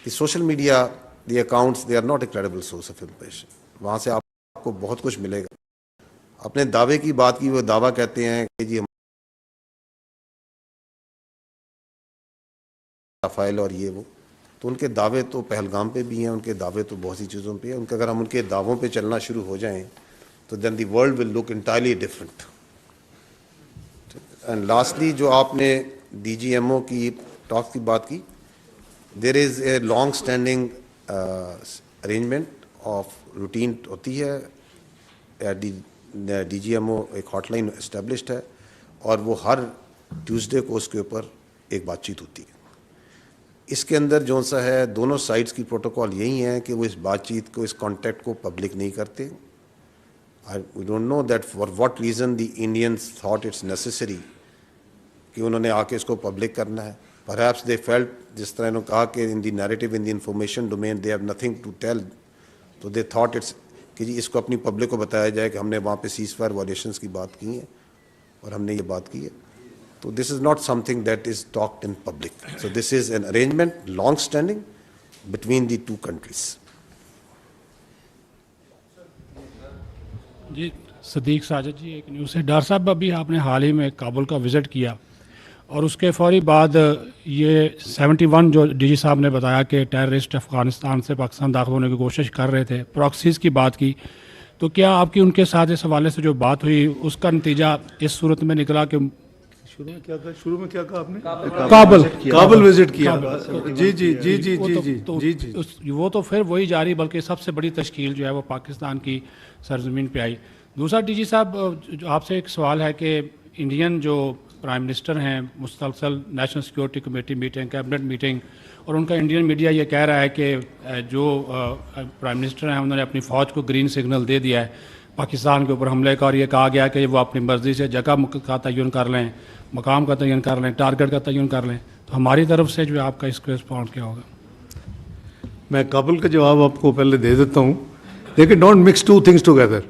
the social media, the accounts, they are not a credible source of information. वहाँ से आपको बहुत कुछ मिलेगा. अपने दावे की बात की, वो दावा कहते हैं कि जी राफेल और ये वो, तो उनके दावे तो पहलगाम पे भी हैं, उनके दावे तो बहुत सी चीज़ों पे हैं. उनके अगर हम उनके दावों पे चलना शुरू हो जाएं तो then the world will look entirely different. And lastly, जो आपने DGMO की टॉक की बात की, there is a long standing arrangement of routine होती है. DGMO एक हॉटलाइन इस्टेब्लिश्ड है और वो हर ट्यूसडे को उसके ऊपर एक बातचीत होती है. इसके अंदर जो सा है, दोनों साइड्स की प्रोटोकॉल यही है कि वो इस बातचीत को, इस कॉन्टैक्ट को पब्लिक नहीं करते. We don't know that for what reason the Indians thought it's necessary कि उन्होंने आके इसको पब्लिक करना है. परहैप्स दे फेल्ट, जिस तरह इन्होंने कहा कि in the narrative, in the information domain they have nothing to tell, तो दे थॉट इट्स कि जी इसको अपनी पब्लिक को बताया जाए कि हमने वहाँ पे सीज़फायर वायलेशंस की बात की है और हमने ये बात की है. So this is not something that is talked in public. So this is an arrangement, long-standing, between the two countries. जी, सदीक साजिद जी, एक न्यूज़ है. डर साहब, अभी आपने हाल ही में काबुल का विज़िट किया और उसके फौरी बाद ये 71 जो DG साहब ने बताया कि टेररिस्ट अफ़गानिस्तान से पाकिस्तान दाखिल होने की कोशिश कर रहे थे, प्रॉक्सीज़ की बात की, तो क्या आपकी उनके साथ इस हवाले से जो बात हुई उसका नतीजा इस सूरत में निकला कि शुरू में क्या कहा आपने? काबुल विजिट किया. जी जी जी जी जी जी जी, वो तो फिर वही जारी, बल्कि सबसे बड़ी तश्कील जो है वो पाकिस्तान की सरजमीन पे आई. दूसरा DG साहब, आपसे एक सवाल है कि इंडियन जो प्राइम मिनिस्टर हैं, मुसलसल national security committee meeting, cabinet meeting, और उनका इंडियन मीडिया ये कह रहा है कि जो प्राइम मिनिस्टर हैं उन्होंने अपनी फ़ौज को ग्रीन सिग्नल दे दिया है पाकिस्तान के ऊपर हमले का, और ये कहा गया कि वो अपनी मर्ज़ी से जगह का तयन कर लें, मकाम का तयन कर लें, टारगेट का तयन कर लें. तो हमारी तरफ से जो आपका इसको रिस्पॉन्स क्या होगा? मैं काबुल का जवाब आपको पहले दे देता हूँ. देखिए, don't mix two things together.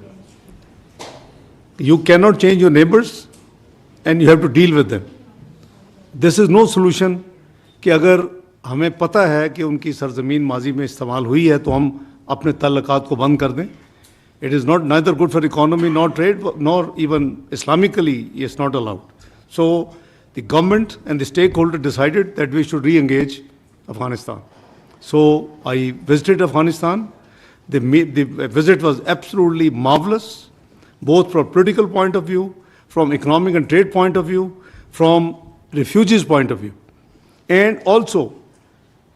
You can not change your neighbours and you have to deal with them. This is no solution कि अगर हमें पता है कि उनकी सरजमीन माजी में इस्तेमाल हुई है तो हम अपने तल्लुकात को बंद कर दें. It is not neither good for economy, nor trade, nor even Islamically, it's not allowed. So the government and the stakeholder decided that we should re-engage Afghanistan. So I visited Afghanistan. The visit was absolutely marvelous, both from political point of view, from economic and trade point of view, from refugees point of view. And also,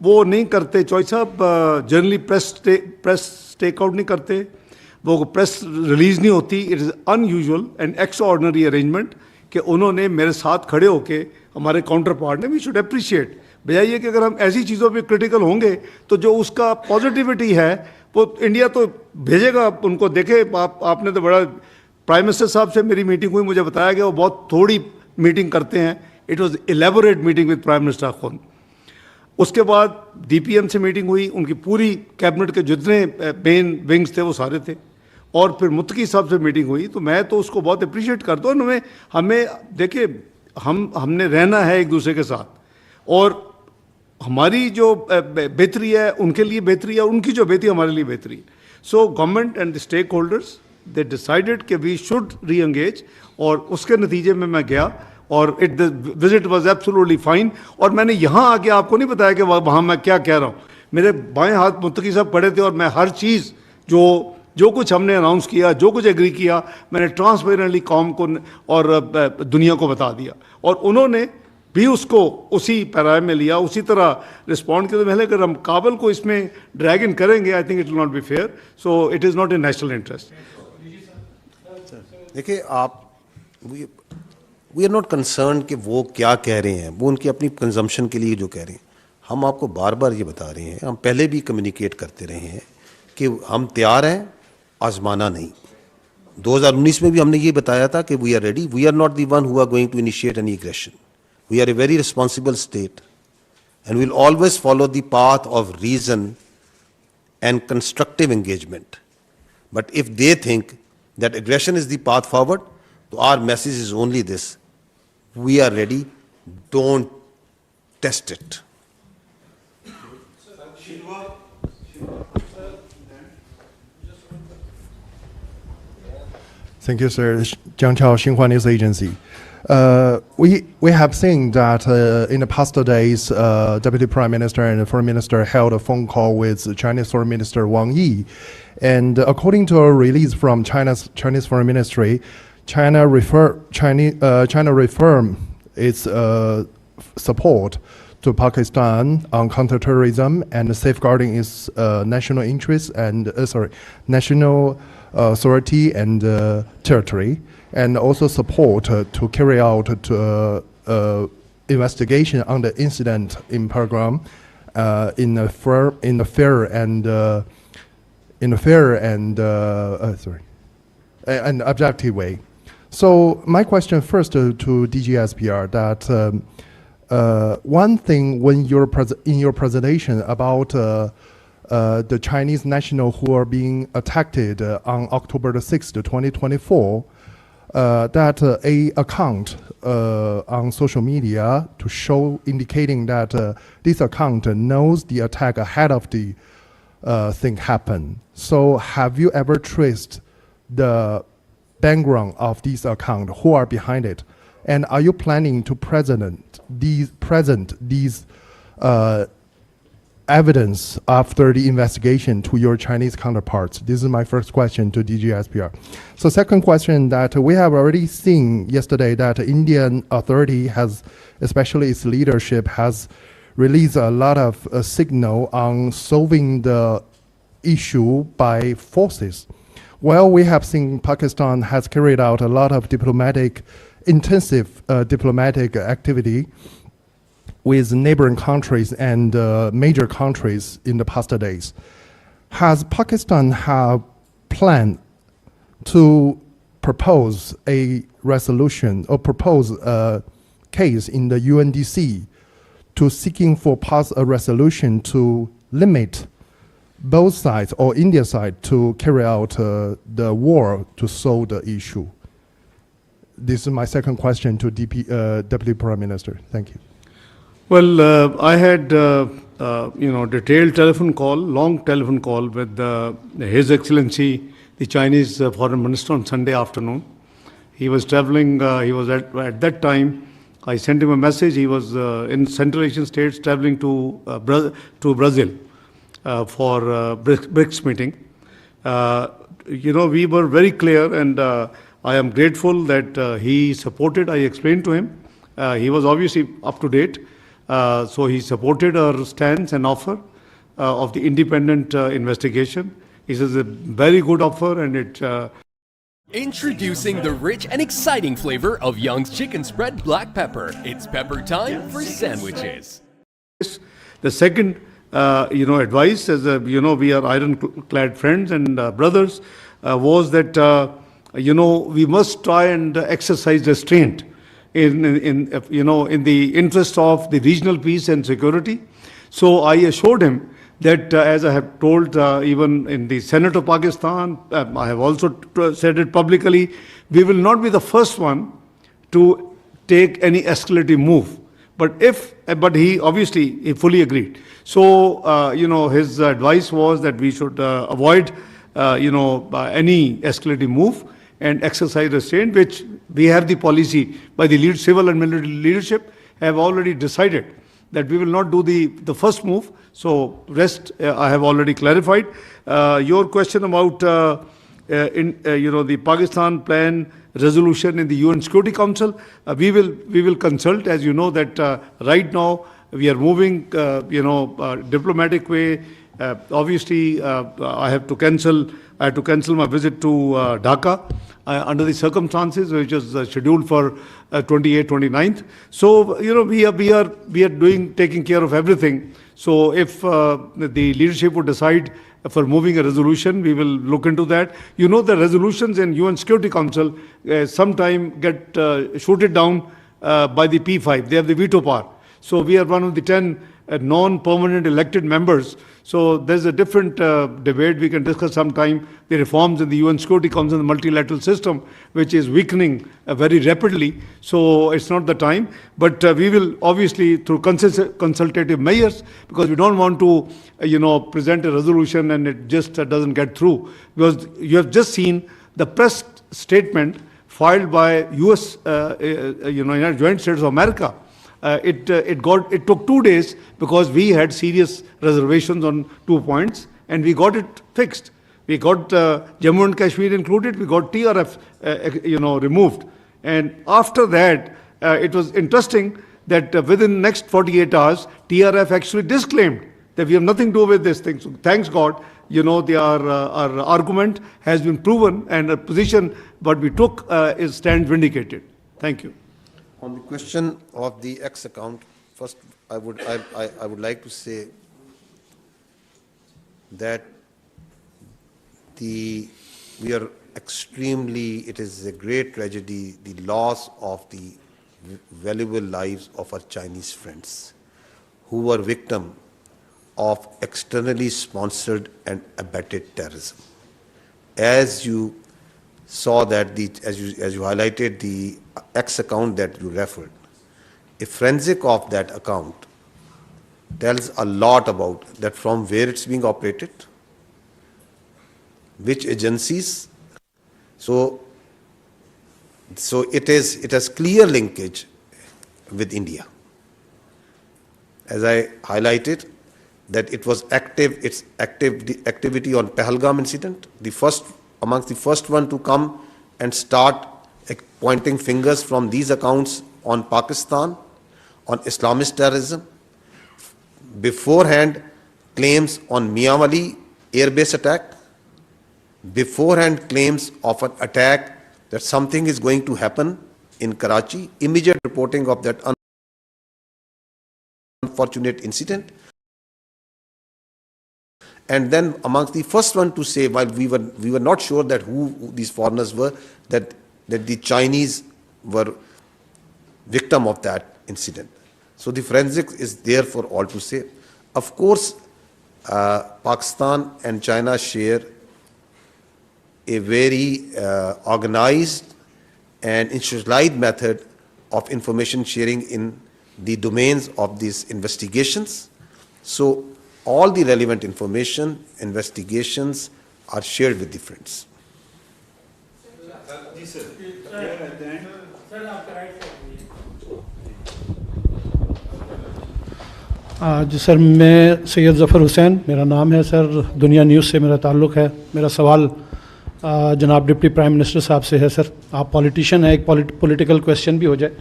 वो नहीं करते, चौधरी साहब generally press take out नहीं करते, वो press release नहीं होती. It is unusual and extraordinary arrangement कि उन्होंने मेरे साथ खड़े होके हमारे काउंटर पार्ट ने, वी शुड अप्रिशिएट। बजाय ये कि अगर हम ऐसी चीज़ों पे क्रिटिकल होंगे तो जो उसका पॉजिटिविटी है वो इंडिया तो भेजेगा उनको। देखे आपने तो बड़ा, प्राइम मिनिस्टर साहब से मेरी मीटिंग हुई, मुझे बताया गया वो बहुत थोड़ी मीटिंग करते हैं। It was elaborate meeting with prime minister खुद। उसके बाद DPM से मीटिंग हुई, उनकी पूरी कैबिनेट के जितने मेन विंग्स थे वो सारे थे, और फिर मुत्तकी साहब से मीटिंग हुई। तो मैं तो उसको बहुत अप्रिशिएट करता हूँ। हमें देखिए, हमने रहना है एक दूसरे के साथ, और हमारी जो बेहतरी है उनके लिए बेहतरी है, और उनकी जो बेहतरी हमारे लिए बेहतरी है। So government and the stakeholders they decided कि वी शुड री एंगेज, और उसके नतीजे में मैं गया, और the visit was absolutely fine. और मैंने यहाँ आके आपको नहीं बताया कि वहाँ मैं क्या कह रहा हूँ। मेरे बाएं हाथ मुत्तकी साहब पड़े थे, और मैं हर चीज़ जो कुछ हमने अनाउंस किया, जो कुछ एग्री किया, मैंने ट्रांसपेरेंटली कौम को और दुनिया को बता दिया, और उन्होंने भी उसको उसी पैराए में लिया, उसी तरह रिस्पॉन्ड किया। तो पहले अगर हम काबल को इसमें ड्रैग इन करेंगे, I think it will not be fair. So it is not in national interest. देखिए, वी आर नॉट कंसर्न कि वो क्या कह रहे हैं, वो उनकी अपनी कंजम्पशन के लिए जो कह रहे हैं। हम आपको बार बार ये बता रहे हैं, हम पहले भी कम्युनिकेट करते रहे हैं कि हम तैयार हैं, आजमाना नहीं। 2019 में भी हमने ये बताया था कि we are ready, we are not the one who are going to initiate any aggression, we are a very responsible state and will always follow the path of reason and constructive engagement. But if they think that aggression is the path forward, तो our message is only this: we are ready, don't test it. Thank you, sir. Jiang Chao, Xinhua News Agency. We have seen that in the past days, Deputy Prime Minister and Foreign Minister held a phone call with Chinese Foreign Minister Wang Yi, and according to a release from Chinese Foreign Ministry, China reaffirmed its support to Pakistan on counterterrorism and safeguarding its national interests and national authority and territory, and also support to carry out investigation on the incident in Pagram in a fair and objective way. So my question first to DG ISPR, that one thing when in your presentation about the Chinese national who are being attacked on October the 6th, 2024, that a account on social media to show indicating that this account knows the attack ahead of the thing happen. So have you ever traced the background of this account, who are behind it, and are you planning to present these evidence after the investigation to your Chinese counterparts? This is my first question to DG ISPR. So second question, that we have already seen yesterday that Indian authority has, especially its leadership, has released a lot of signal on solving the issue by forces. Well, we have seen Pakistan has carried out a lot of intensive diplomatic activity with neighboring countries and major countries in the past days. Has Pakistan have planned to propose a resolution or propose a case in the UNDC to seeking for pass a resolution to limit both sides or India side to carry out the war to solve the issue? This is my second question to Deputy Prime Minister. Thank you. Well, I had detailed telephone call, long telephone call with His Excellency the Chinese Foreign Minister on Sunday afternoon. He was traveling. He was at that time. I sent him a message. He was in Central Asian states traveling to Brazil. For BRICS meeting. We were very clear, and I am grateful that he supported. I explained to him. He was obviously up to date. So he supported our stance and offer of the independent investigation. He says a very good offer, and it Introducing the rich and exciting flavor of Young's Chicken Spread Black Pepper. It's pepper time for sandwiches. The second, advice, as we are iron-clad friends and brothers, was that we must try and exercise restraint in the interest of the regional peace and security. So I assured him that, as I have told even in the Senate of Pakistan, I have also said it publicly, we will not be the first one to take any escalative move. But he obviously fully agreed. So, his advice was that we should avoid, any escalative move and exercise restraint, which we have the policy by the civil and military leadership have already decided that we will not do the first move. So rest I have already clarified. Your question about the Pakistan plan resolution in the UN Security Council, we will consult. As you know that right now we are moving diplomatic way. Obviously, I had to cancel my visit to Dhaka under the circumstances, which is scheduled for 28th, 29th. So we are taking care of everything. So if the leadership would decide for moving a resolution, we will look into that. The resolutions in UN Security Council sometime get shooted down by the P5. They have the veto power. So we are one of the 10 non-permanent elected members. So there's a different debate. We can discuss sometime the reforms in the UN Security Council, the multilateral system, which is weakening very rapidly. So it's not the time. But we will obviously, through consultative measures, because we don't want to, present a resolution and it just doesn't get through. Because you have just seen the press statement filed by US, United States of America. It took 2 days because we had serious reservations on 2 points, and we got it fixed. We got Jammu and Kashmir included. We got TRF, removed. And after that, it was interesting that within the next 48 hours, TRF actually disclaimed that we have nothing to do with this thing. So thanks God, our argument has been proven, and a position what we took stands vindicated. Thank you. On the question of the X account, first I would like to say that it is a great tragedy, the loss of the valuable lives of our Chinese friends who were victim of externally sponsored and abetted terrorism. As you saw that as you highlighted the X account that you referred, a forensic of that account tells a lot about that, from where it's being operated, which agencies. So it has clear linkage with India. As I highlighted, that it was activity on Pahalgam incident, amongst the first one to come and start pointing fingers from these accounts on Pakistan, on Islamist terrorism. Beforehand, claims on Miyawali airbase attack. Beforehand, claims of an attack that something is going to happen in Karachi. Immediate reporting of that unfortunate incident. And then amongst the first one to say, while we were not sure that who these foreigners were, that the Chinese were victim of that incident. So the forensic is there for all to say. Of course, Pakistan and China share a very organized and institutionalized method of information sharing in the domains of these investigations. So all the relevant information, investigations are shared with the friends. जी sir, मैं सैयद ज़फ़र हुसैन मेरा नाम है sir, दुनिया news से मेरा ताल्लुक़ है। मेरा सवाल जनाब डिप्टी प्राइम मिनिस्टर साहब से है। सर, आप पॉलिटिशियन हैं, एक पॉलिटिकल क्वेश्चन भी हो जाए।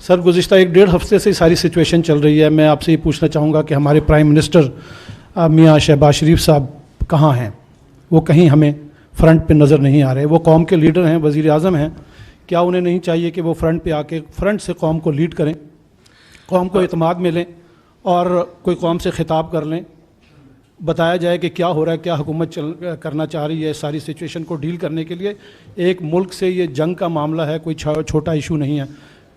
सर, गुज़िश्ता 1-1.5 हफ्ते से सारी सिचुएशन चल रही है। मैं आपसे ये पूछना चाहूँगा कि हमारे प्राइम मिनिस्टर मियाँ शहबाज शरीफ साहब कहाँ हैं? वो कहीं हमें फ्रंट पे नज़र नहीं आ रहे। वो कौम के लीडर हैं, वज़ीर आज़म हैं, क्या उन्हें नहीं चाहिए कि वो फ्रंट पे आके फ्रंट से कौम को लीड करें, कौम को इत्मीनान मिलें और कोई कौम से खिताब कर लें, बताया जाए कि क्या हो रहा है, क्या हुकूमत करना चाह रही है, सारी सिचुएशन को डील करने के लिए। एक मुल्क से ये जंग का मामला है, कोई छोटा इशू नहीं है।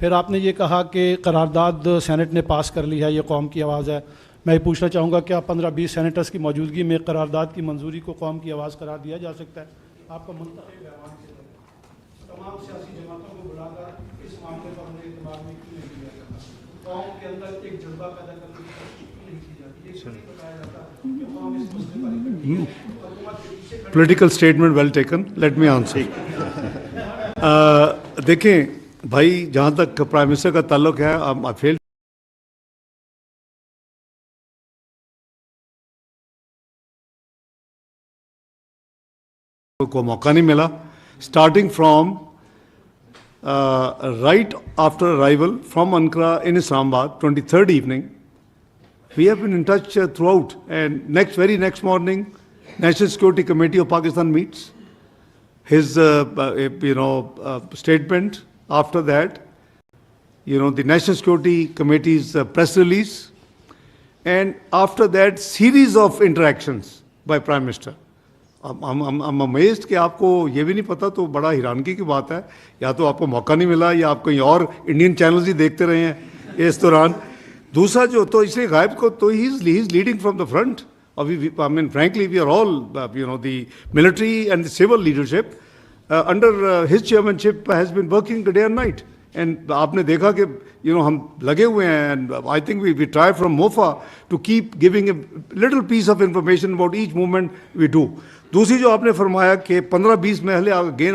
फिर आपने ये कहा कि करारदाद सेनेट ने पास कर ली है, ये कौम की आवाज़ है। मैं ये पूछना चाहूँगा क्या 15-20 सेनेटर्स की मौजूदगी में करारदाद की मंजूरी को कौम की आवाज़ करार दिया जा सकता है? आपका मुंतखब ऐवान से तमाम सियासी जमातों को बुलाकर इस मामले पर उन्हें इत्मीनान में क्यों नहीं किया जाता? कौम के अंदर एक जज्बा पैदा करने की कोशिश क्यों नहीं की जाती? ये क्यों नहीं बताया जाता कि कौम इस मसले पर Political statement well taken. Let me answer. देखें भाई, जहाँ तक प्राइम मिनिस्टर का ताल्लुक है, आई फेल को मौका नहीं मिला। Starting from right after arrival from Ankara in Islamabad, 23rd evening, we have been in touch throughout, and very next morning, National Security Committee of Pakistan meets. His statement after that, the National Security Committee's press release, and after that series of interactions by Prime Minister. I'm amazed कि आपको ये भी नहीं पता, तो बड़ा हैरानगी की बात है। या तो आपको मौका नहीं मिला या आप कहीं और इंडियन चैनल्स ही देखते रहे हैं इस दौरान। दूसरा जो तो इसलिए गायब को तो he is leading from the front. I mean, frankly, we are all, the military and the civil leadership under his chairmanship has been working day and night. And आपने देखा कि हम लगे हुए हैं, and I think we try from MOFA to keep giving a little piece of information about each movement we do. दूसरी जो आपने फरमाया कि 15-20 महले, अगेन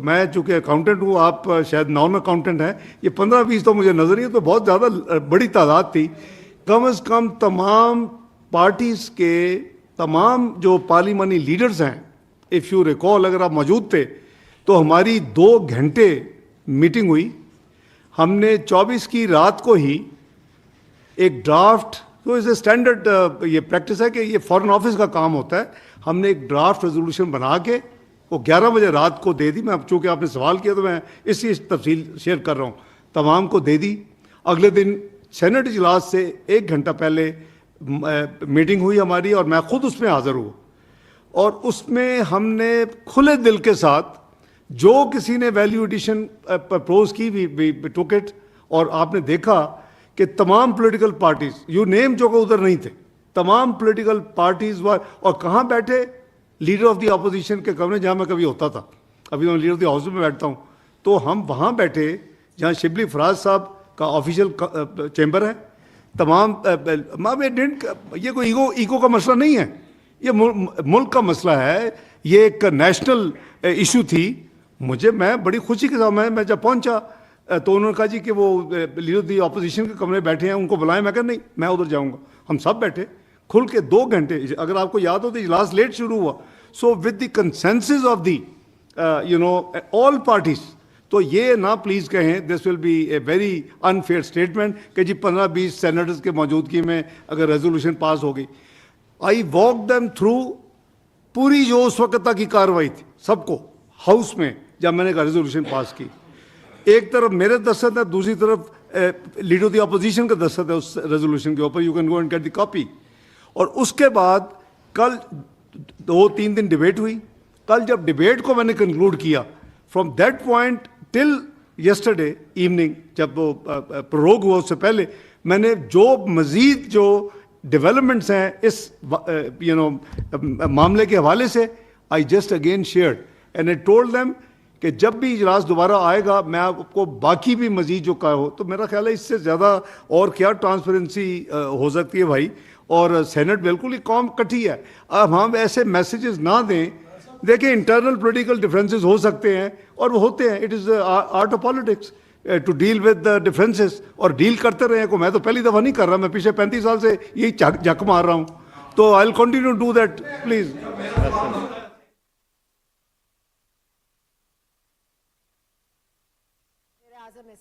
मैं चूँकि अकाउंटेंट हूँ, आप शायद नॉन अकाउंटेंट हैं, ये 15-20 तो मुझे नजर नहीं है, तो बहुत ज़्यादा बड़ी तादाद थी। कम अज़ कम तमाम पार्टीज़ के तमाम जो पार्लिमानी लीडर्स हैं, इफ़ यू रिकॉल, अगर आप मौजूद थे तो हमारी 2 घंटे मीटिंग हुई। हमने 24 की रात को ही एक ड्राफ्ट, तो इसे स्टैंडर्ड ये प्रैक्टिस है कि ये फॉरेन ऑफिस का काम होता है, हमने एक ड्राफ्ट रेजोल्यूशन बना के वो 11 बजे रात को दे दी। मैं अब चूँकि आपने सवाल किया तो मैं इसी तफसील शेयर कर रहा हूँ, तमाम को दे दी। अगले दिन सेनेट इजलास से 1 घंटा पहले मीटिंग हुई हमारी और मैं खुद उसमें हाज़िर हुआ, और उसमें हमने खुले दिल के साथ जो किसी ने वैल्यू एडिशन प्रपोज की, वी टुक इट। और आपने देखा कि तमाम पॉलिटिकल पार्टीज, यू नेम जो उधर नहीं थे, तमाम पॉलिटिकल पार्टीज वर, और कहाँ बैठे, लीडर ऑफ द अपोजिशन के कमरे जहाँ मैं कभी होता था, अभी मैं लीडर ऑफ द हाउस में बैठता हूँ, तो हम वहाँ बैठे जहाँ शिबली फराज साहब का ऑफिशियल चैम्बर है। तमाम ये कोई ईगो का मसला नहीं है, ये मुल्क का मसला है, ये एक नेशनल इशू थी। मैं बड़ी खुशी के साथ मैं जब पहुंचा तो उन्होंने कहा जी कि वो लीडर दी अपोजिशन के कमरे बैठे हैं, उनको बुलाएं। मैं कहा नहीं, मैं उधर जाऊंगा। हम सब बैठे खुल के 2 घंटे, अगर आपको याद हो तो इजलास लेट शुरू हुआ। So with the consensus of the all parties, तो ये ना प्लीज़ कहें this will be a very unfair statement कि जी 15-20 सेनेटर्स के मौजूदगी में अगर रेजोल्यूशन पास हो गई। आई वॉक देम थ्रू पूरी जो उस वक्त तक की कार्रवाई थी, सबको हाउस में जब मैंने रेजोल्यूशन पास की, एक तरफ मेरे दस्तखत है, दूसरी तरफ लीडर ऑफ द अपोजिशन का दस्तखत है उस रेजोल्यूशन के ऊपर। You can go and get the copy. और उसके बाद कल 2-3 दिन डिबेट हुई। कल जब डिबेट को मैंने कंक्लूड किया, from that point till yesterday evening, जब वो प्रोरोग हुआ उससे पहले, मैंने जो मज़ीद जो डेवलपमेंट्स हैं इस मामले के हवाले से, I just again shared and I told them कि जब भी इजलास दोबारा आएगा मैं आपको बाकी भी मजीद जो कहा हो, तो मेरा ख्याल है इससे ज़्यादा और क्या ट्रांसपेरेंसी हो सकती है भाई। और सेनेट बिल्कुल ही कौम कटी है। अब हम ऐसे मैसेजेस ना दें। देखिए, इंटरनल पॉलिटिकल डिफरेंसेस हो सकते हैं और वो होते हैं, it is art of politics to deal with the differences, और डील करते रहे को मैं तो पहली दफ़ा नहीं कर रहा, मैं पिछले 35 साल से यही झक मार रहा हूँ। तो I will continue to do that please.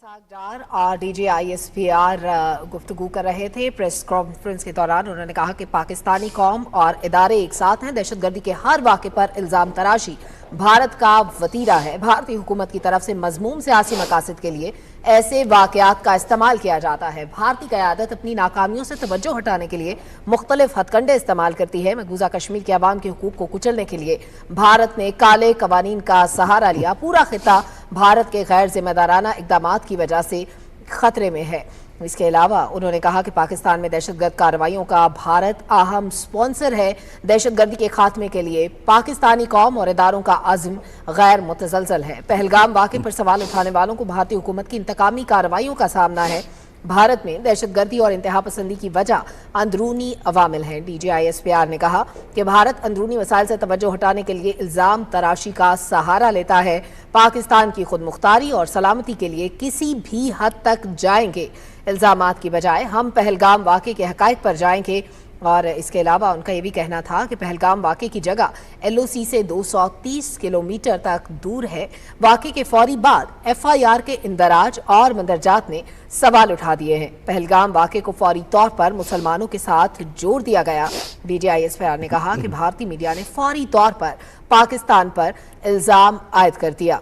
Ishaq Dar और डीजी ISPR गुफ्तगू कर रहे थे। प्रेस कॉन्फ्रेंस के दौरान उन्होंने कहा कि पाकिस्तानी कौम और इदारे एक साथ हैं। दहशतगर्दी के हर वाक़े पर इल्ज़ाम तराशी भारत का वतीरा है। भारतीय हुकूमत की तरफ से मज़मूम सियासी मकासद के लिए ऐसे वाक़यात का इस्तेमाल किया जाता है। भारतीय क़यादत अपनी नाकामियों से तवज्जो हटाने के लिए मुख्तलिफ हथकंडे इस्तेमाल करती है। मकबूजा कश्मीर के अवाम के हुकूक को कुचलने के लिए भारत ने काले कवानीन का सहारा लिया। पूरा खिता भारत के गैर जिम्मेदाराना इक़दामात की वजह से खतरे में है। इसके अलावा उन्होंने कहा कि पाकिस्तान में दहशतगर्द कार्रवाइयों का भारत अहम स्पॉन्सर है। दहशतगर्दी के खात्मे के लिए पाकिस्तानी कौम और इदारों का अज़्म गैर मुतसलसल है। पहलगाम वाक़े पर सवाल उठाने वालों को भारतीय हुकूमत की इंतकामी कार्रवाइयों का सामना है। भारत में दहशतगर्दी और इंतहा पसंदी की वजह अंदरूनी अवामिल हैं। डीजी ISPR ने कहा कि भारत अंदरूनी वसाइल से तवज्जो हटाने के लिए इल्ज़ाम तराशी का सहारा लेता है। पाकिस्तान की खुद मुख्तारी और सलामती के लिए किसी भी हद तक जाएंगे। इल्ज़ामात की बजाय हम पहलगाम वाक़े के हक़ाइक़ पर जाएंगे। और इसके अलावा उनका ये भी कहना था कि पहलगाम वाक़े की जगह LOC से 230 किलोमीटर तक दूर है। वाक़े के फौरी बाद FIR के इंदराज और मंदरजात ने सवाल उठा दिए हैं। पहलगाम वाक़े को फौरी तौर पर मुसलमानों के साथ जोड़ दिया गया। डीजी ISPR ने कहा कि भारतीय मीडिया ने फौरी तौर पर पाकिस्तान पर इल्ज़ाम आयद कर दिया।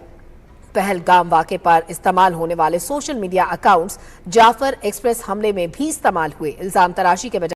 पहलगाम वाक़े पर इस्तेमाल होने वाले social media accounts Jaffar Express हमले में भी इस्तेमाल हुए। इल्ज़ाम तराशी के बजाय